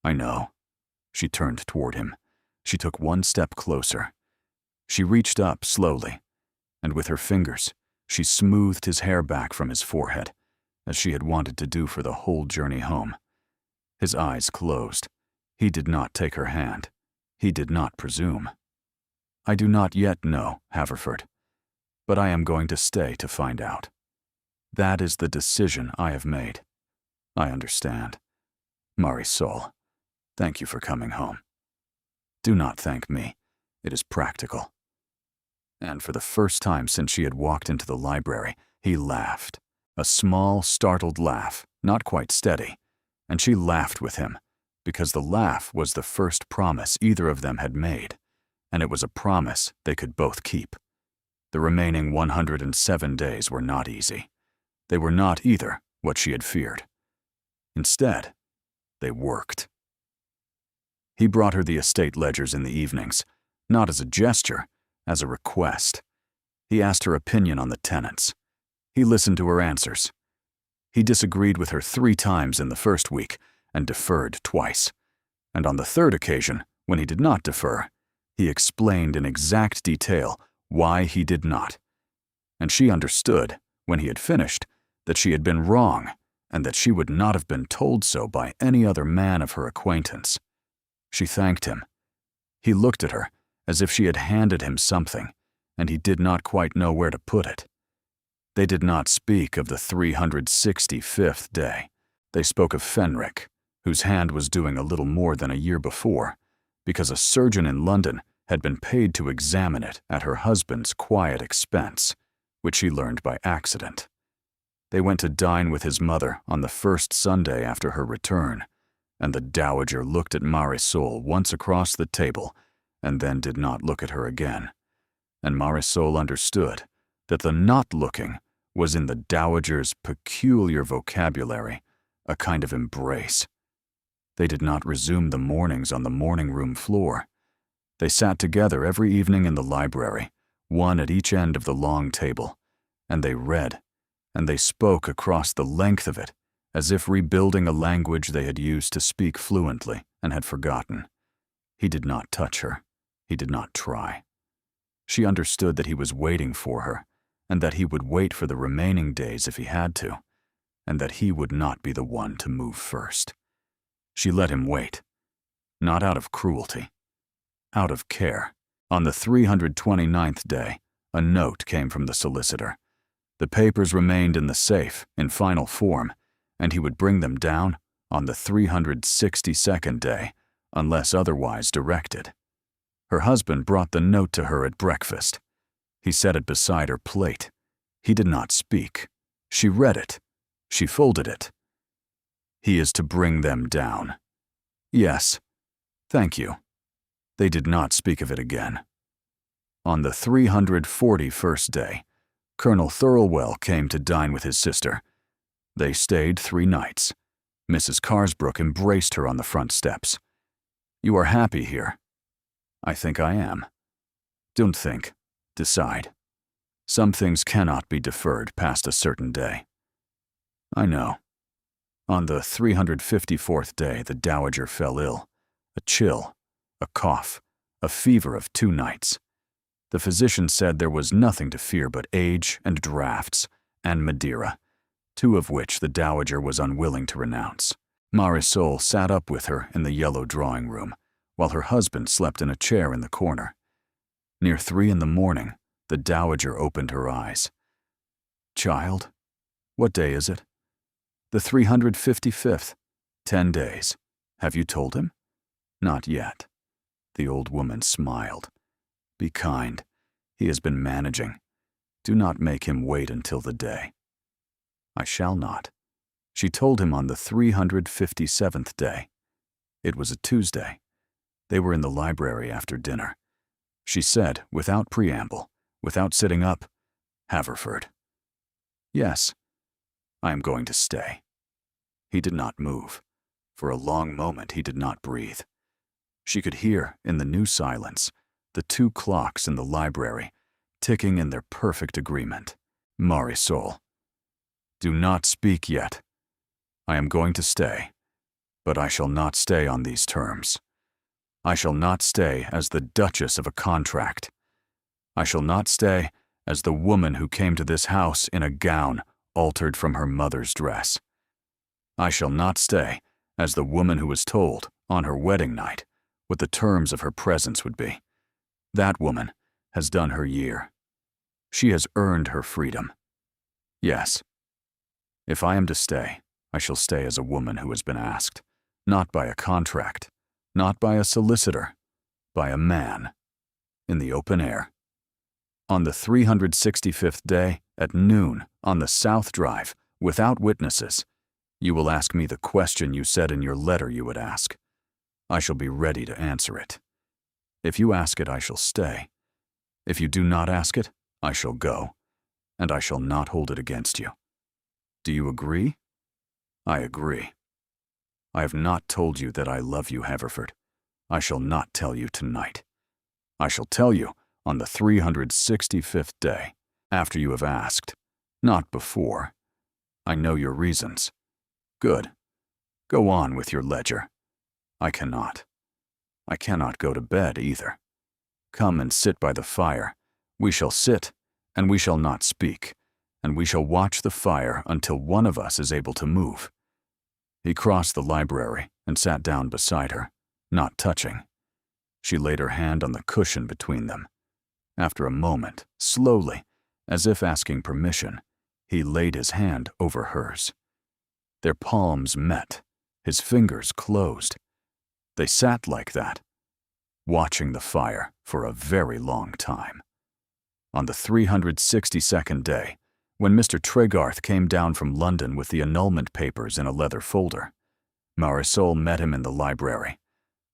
Speaker 1: I know. She turned toward him. She took one step closer. She reached up slowly, and with her fingers, she smoothed his hair back from his forehead, as she had wanted to do for the whole journey home. His eyes closed. He did not take her hand. He did not presume. I do not yet know, Haverford, but I am going to stay to find out. That is the decision I have made. I understand. Marisol, thank you for coming home. Do not thank me. It is practical. And for the first time since she had walked into the library, he laughed. A small, startled laugh, not quite steady, and she laughed with him, because the laugh was the first promise either of them had made, and it was a promise they could both keep. The remaining 107 days were not easy. They were not either what she had feared. Instead, they worked. He brought her the estate ledgers in the evenings, not as a gesture, as a request. He asked her opinion on the tenants. He listened to her answers. He disagreed with her 3 times in the first week and deferred twice. And on the third occasion, when he did not defer, he explained in exact detail why he did not. And she understood, when he had finished, that she had been wrong and that she would not have been told so by any other man of her acquaintance. She thanked him. He looked at her as if she had handed him something, and he did not quite know where to put it. They did not speak of the 365th day. They spoke of Fenric, whose hand was doing a little more than a year before, because a surgeon in London had been paid to examine it at her husband's quiet expense, which she learned by accident. They went to dine with his mother on the first Sunday after her return, and the dowager looked at Marisol once across the table and then did not look at her again. And Marisol understood that the not looking was in the dowager's peculiar vocabulary, a kind of embrace. They did not resume the mornings on the morning room floor. They sat together every evening in the library, one at each end of the long table, and they read, and they spoke across the length of it, as if rebuilding a language they had used to speak fluently and had forgotten. He did not touch her. He did not try. She understood that he was waiting for her, and that he would wait for the remaining days if he had to, and that he would not be the one to move first. She let him wait. not out of cruelty, out of care. On the 329th day, a note came from the solicitor. The papers remained in the safe in final form, and he would bring them down on the 362nd day, unless otherwise directed. Her husband brought the note to her at breakfast. He set it beside her plate. He did not speak. She read it. She folded it. He is to bring them down. Yes. Thank you. They did not speak of it again. On the 341st day, Colonel Thirlwell came to dine with his sister. They stayed 3 nights. Mrs. Carsbrook embraced her on the front steps. You are happy here. I think I am. Don't think. Decide. Some things cannot be deferred past a certain day. I know. On the 354th day, the Dowager fell ill. A chill, a cough, a fever of 2 nights. The physician said there was nothing to fear but age and draughts and Madeira, 2 of which the Dowager was unwilling to renounce. Marisol sat up with her in the yellow drawing room, while her husband slept in a chair in the corner. Near 3 in the morning, the Dowager opened her eyes. Child, what day is it? The 355th. 10 days. Have you told him? Not yet. The old woman smiled. Be kind. He has been managing. Do not make him wait until the day. I shall not. She told him on the 357th day. It was a Tuesday. They were in the library after dinner. She said, without preamble, without sitting up, Haverford. Yes, I am going to stay. He did not move. For a long moment he did not breathe. She could hear, in the new silence, the 2 clocks in the library ticking in their perfect agreement. Marisol. Do not speak yet. I am going to stay, but I shall not stay on these terms. I shall not stay as the Duchess of a contract. I shall not stay as the woman who came to this house in a gown altered from her mother's dress. I shall not stay as the woman who was told, on her wedding night, what the terms of her presence would be. That woman has done her year. She has earned her freedom. Yes. If I am to stay, I shall stay as a woman who has been asked, not by a contract, not by a solicitor, by a man, in the open air. On the 365th day, at noon, on the South Drive, without witnesses, you will ask me the question you said in your letter you would ask. I shall be ready to answer it. If you ask it, I shall stay. If you do not ask it, I shall go, and I shall not hold it against you. Do you agree? I agree. I have not told you that I love you, Haverford. I shall not tell you tonight. I shall tell you on the 365th day, after you have asked, not before. I know your reasons. Good. Go on with your ledger. I cannot. I cannot go to bed either. Come and sit by the fire. We shall sit, and we shall not speak, and we shall watch the fire until one of us is able to move. He crossed the library and sat down beside her, not touching. She laid her hand on the cushion between them. After a moment, slowly, as if asking permission, he laid his hand over hers. Their palms met, his fingers closed. They sat like that, watching the fire for a very long time. On the 362nd day, when Mr. Tregarth came down from London with the annulment papers in a leather folder, Marisol met him in the library.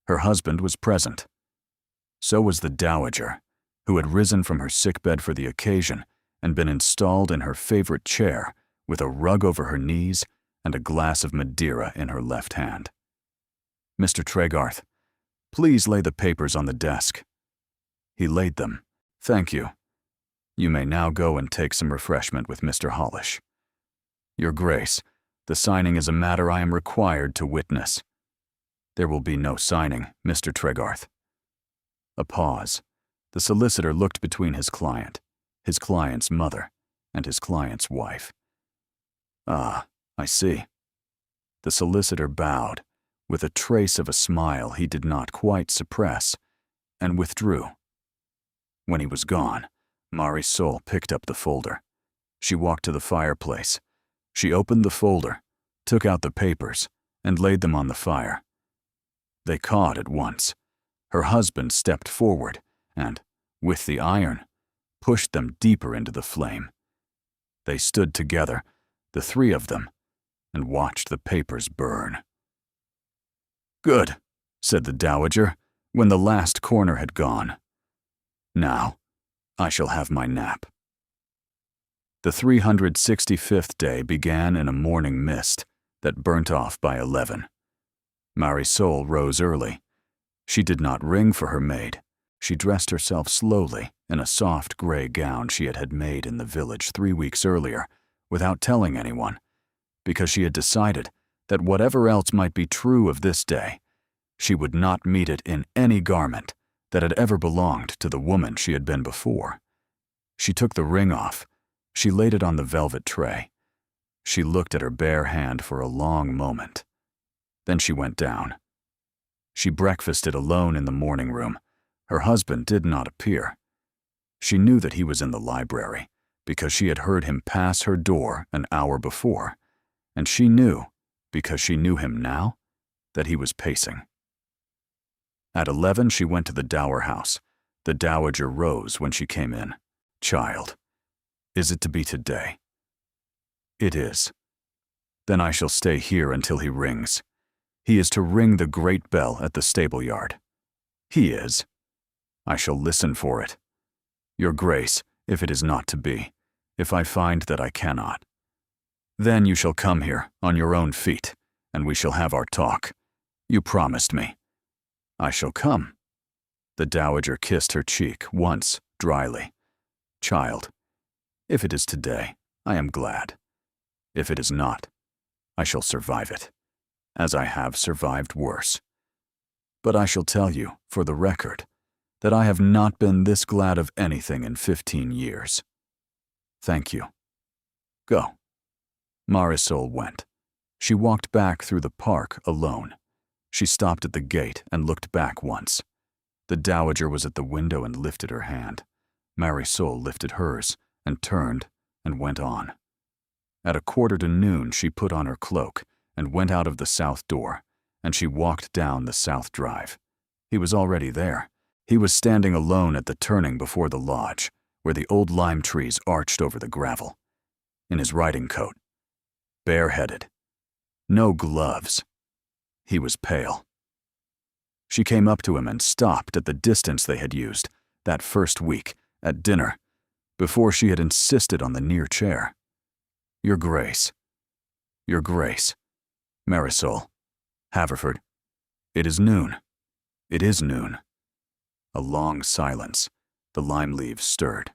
Speaker 1: Her husband was present. So was the Dowager, who had risen from her sickbed for the occasion and been installed in her favorite chair with a rug over her knees and a glass of Madeira in her left hand. Mr. Tregarth, please lay the papers on the desk. He laid them. Thank you. You may now go and take some refreshment with Mr. Hollish. Your Grace, the signing is a matter I am required to witness. There will be no signing, Mr. Tregarth. A pause. The solicitor looked between his client's mother, and his client's wife. Ah, I see. The solicitor bowed, with a trace of a smile he did not quite suppress, and withdrew. When he was gone, Marisol picked up the folder. She walked to the fireplace. She opened the folder, took out the papers, and laid them on the fire. They caught at once. Her husband stepped forward and, with the iron, pushed them deeper into the flame. They stood together, the three of them, and watched the papers burn. "Good," said the dowager, when the last corner had gone. "Now, I shall have my nap." The 365th day began in a morning mist that burnt off by 11. Marisol rose early. She did not ring for her maid. She dressed herself slowly in a soft gray gown she had made in the village 3 weeks earlier, without telling anyone, because she had decided that whatever else might be true of this day, she would not meet it in any garment that had ever belonged to the woman she had been before. She took the ring off. She laid it on the velvet tray. She looked at her bare hand for a long moment. Then she went down. She breakfasted alone in the morning room. Her husband did not appear. She knew that he was in the library, because she had heard him pass her door an hour before, and she knew, because she knew him now, that he was pacing. At 11 she went to the dower house. The dowager rose when she came in. "Child, is it to be today?" "It is." "Then I shall stay here until he rings. He is to ring the great bell at the stable yard." "He is." "I shall listen for it. Your Grace, if it is not to be, if I find that I cannot. Then you shall come here on your own feet, and we shall have our talk. You promised me." "I shall come." The dowager kissed her cheek once, dryly. "Child, if it is today, I am glad. If it is not, I shall survive it, as I have survived worse. But I shall tell you, for the record, that I have not been this glad of anything in 15 years. Thank you. Go." Marisol went. She walked back through the park alone. She stopped at the gate and looked back once. The dowager was at the window and lifted her hand. Marisol lifted hers and turned and went on. At 1:45 she put on her cloak and went out of the south door, and she walked down the south drive. He was already there. He was standing alone at the turning before the lodge, where the old lime trees arched over the gravel. In his riding coat. Bareheaded. No gloves. He was pale. She came up to him and stopped at the distance they had used, that first week, at dinner, before she had insisted on the near chair. "Your Grace. Your Grace. Marisol. Haverford. It is noon. It is noon." A long silence. The lime leaves stirred.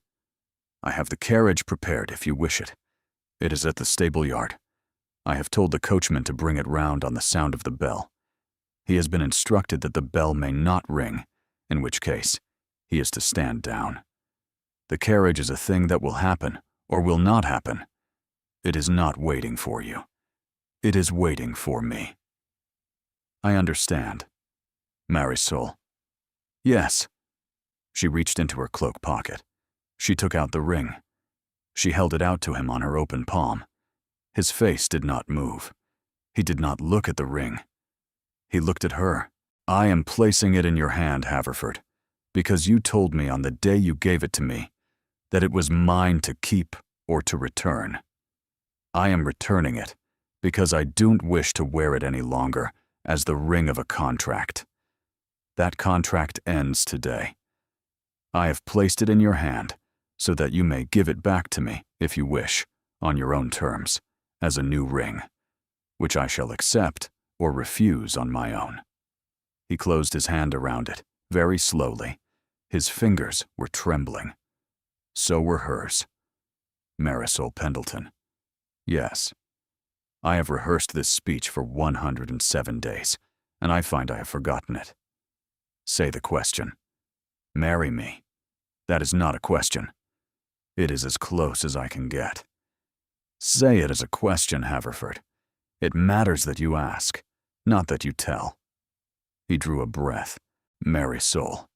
Speaker 1: "I have the carriage prepared if you wish it. It is at the stable yard. I have told the coachman to bring it round on the sound of the bell. He has been instructed that the bell may not ring, in which case he is to stand down. The carriage is a thing that will happen or will not happen. It is not waiting for you. It is waiting for me." "I understand." Marisol. "Yes." She reached into her cloak pocket. She took out the ring. She held it out to him on her open palm. His face did not move. He did not look at the ring. He looked at her. "I am placing it in your hand, Haverford, because you told me on the day you gave it to me that it was mine to keep or to return. I am returning it because I don't wish to wear it any longer as the ring of a contract. That contract ends today. I have placed it in your hand so that you may give it back to me, if you wish, on your own terms, as a new ring, which I shall accept or refuse on my own." He closed his hand around it, very slowly. His fingers were trembling. So were hers. Marisol Pendleton. "Yes. I have rehearsed this speech for 107 days, and I find I have forgotten it. Say the question. Marry me. That is not a question. It is as close as I can get. Say it as a question, Haverford. It matters that you ask. Not that you tell." He drew a breath. "Marisol,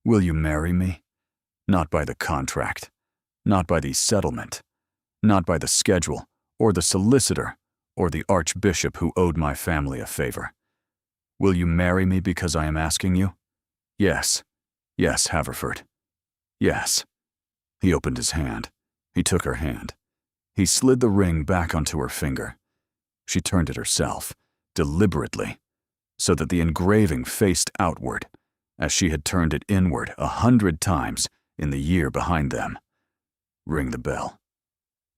Speaker 1: will you marry me? Not by the contract, not by the settlement, not by the schedule, or the solicitor, or the archbishop who owed my family a favor. Will you marry me because I am asking you? Yes, yes, Haverford. Yes." He opened his hand. He took her hand. He slid the ring back onto her finger. She turned it herself, deliberately, so that the engraving faced outward, as she had turned it inward 100 times in the year behind them. "Ring the bell."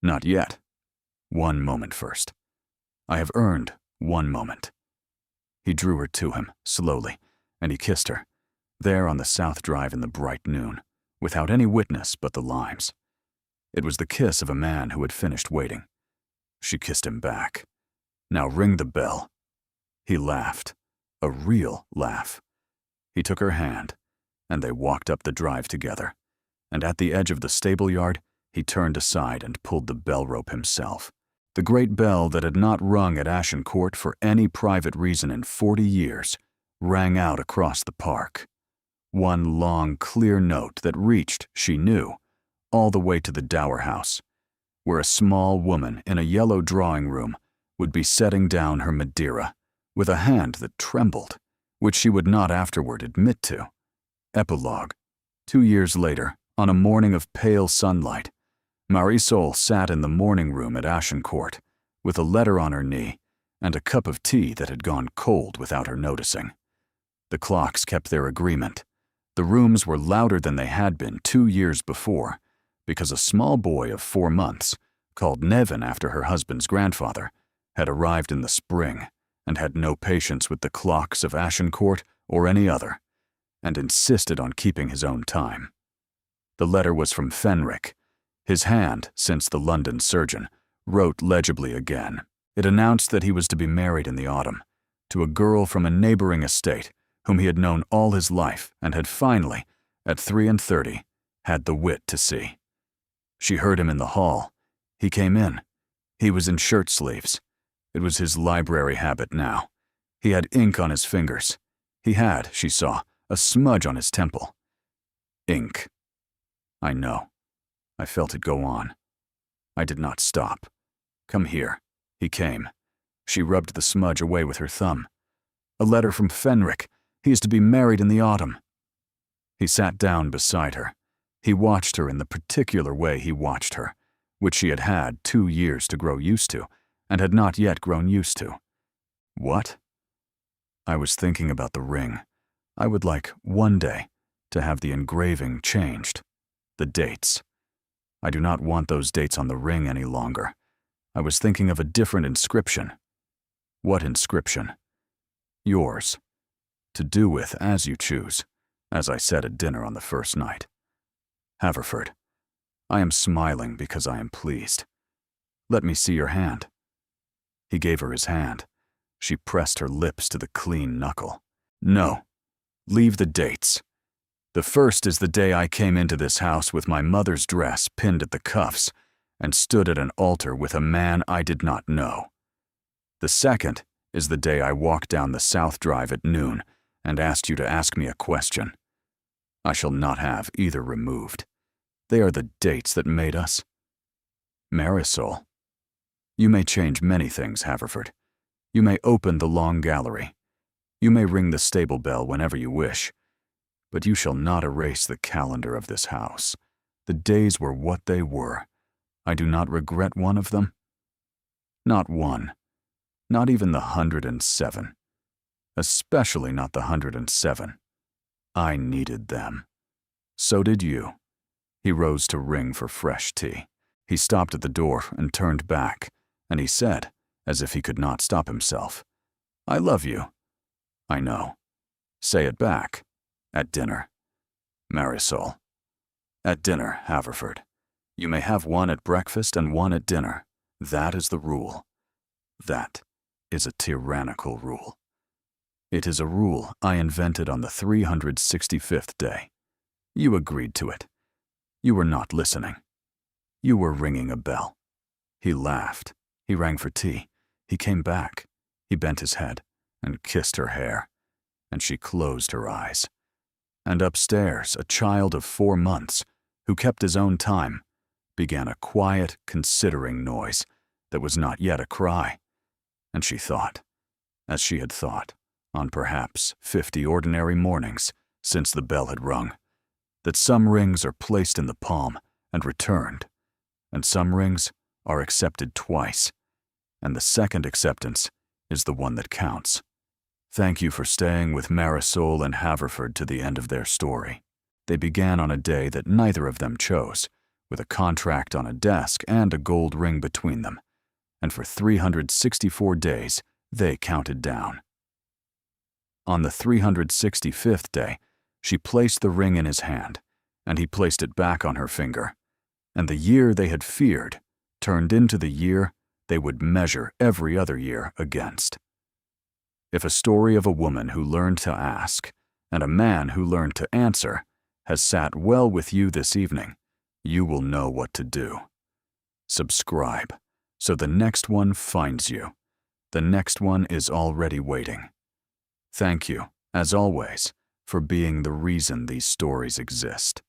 Speaker 1: "Not yet. One moment first. I have earned one moment." He drew her to him, slowly, and he kissed her, there on the South Drive in the bright noon, without any witness but the limes. It was the kiss of a man who had finished waiting. She kissed him back. "Now ring the bell." He laughed, a real laugh. He took her hand, and they walked up the drive together, and at the edge of the stable yard, he turned aside and pulled the bell rope himself. The great bell that had not rung at Agincourt for any private reason in 40 years rang out across the park. One long, clear note that reached, she knew, all the way to the dower house, where a small woman in a yellow drawing room would be setting down her Madeira with a hand that trembled, which she would not afterward admit to. Epilogue. 2 years later, on a morning of pale sunlight, Marisol sat in the morning room at Agincourt with a letter on her knee and a cup of tea that had gone cold without her noticing. The clocks kept their agreement. The rooms were louder than they had been 2 years before, because a small boy of 4 months, called Nevin after her husband's grandfather, had arrived in the spring and had no patience with the clocks of Agincourt or any other, and insisted on keeping his own time. The letter was from Fenric. His hand, since the London surgeon, wrote legibly again. It announced that he was to be married in the autumn, to a girl from a neighboring estate whom he had known all his life and had finally, at 33, had the wit to see. She heard him in the hall. He came in. He was in shirt sleeves. It was his library habit now. He had ink on his fingers. He had, she saw, a smudge on his temple. Ink. I know. I felt it go on. I did not stop. "Come here." He came. She rubbed the smudge away with her thumb. "A letter from Fenric. He is to be married in the autumn." He sat down beside her. He watched her in the particular way he watched her, which she had had 2 years to grow used to, and had not yet grown used to. "What?" "I was thinking about the ring. I would like, one day, to have the engraving changed. The dates. I do not want those dates on the ring any longer. I was thinking of a different inscription." "What inscription?" "Yours. To do with as you choose, as I said at dinner on the first night. Haverford, I am smiling because I am pleased. Let me see your hand." He gave her his hand. She pressed her lips to the clean knuckle. "No. Leave the dates. The first is the day I came into this house with my mother's dress pinned at the cuffs and stood at an altar with a man I did not know. The second is the day I walked down the South Drive at noon and asked you to ask me a question. I shall not have either removed. They are the dates that made us. Marisol, you may change many things, Haverford. You may open the long gallery. You may ring the stable bell whenever you wish. But you shall not erase the calendar of this house. The days were what they were. I do not regret one of them. Not one. Not even the 107. Especially not the 107. I needed them. So did you." He rose to ring for fresh tea. He stopped at the door and turned back, and he said, as if he could not stop himself, "I love you." "I know." "Say it back. At dinner." "Marisol." "At dinner, Haverford. You may have one at breakfast and one at dinner. That is the rule. That is a tyrannical rule. It is a rule I invented on the 365th day. You agreed to it. You were not listening. You were ringing a bell." He laughed. He rang for tea. He came back. He bent his head, and kissed her hair, and she closed her eyes. And upstairs, a child of 4 months, who kept his own time, began a quiet, considering noise that was not yet a cry. And she thought, as she had thought, on perhaps 50 ordinary mornings since the bell had rung, that some rings are placed in the palm and returned, and some rings are accepted twice, and the second acceptance is the one that counts. Thank you for staying with Marisol and Haverford to the end of their story. They began on a day that neither of them chose, with a contract on a desk and a gold ring between them, and for 364 days they counted down. On the 365th day, she placed the ring in his hand, and he placed it back on her finger, and the year they had feared turned into the year they would measure every other year against. If a story of a woman who learned to ask and a man who learned to answer has sat well with you this evening, you will know what to do. Subscribe, so the next one finds you. The next one is already waiting. Thank you, as always, for being the reason these stories exist.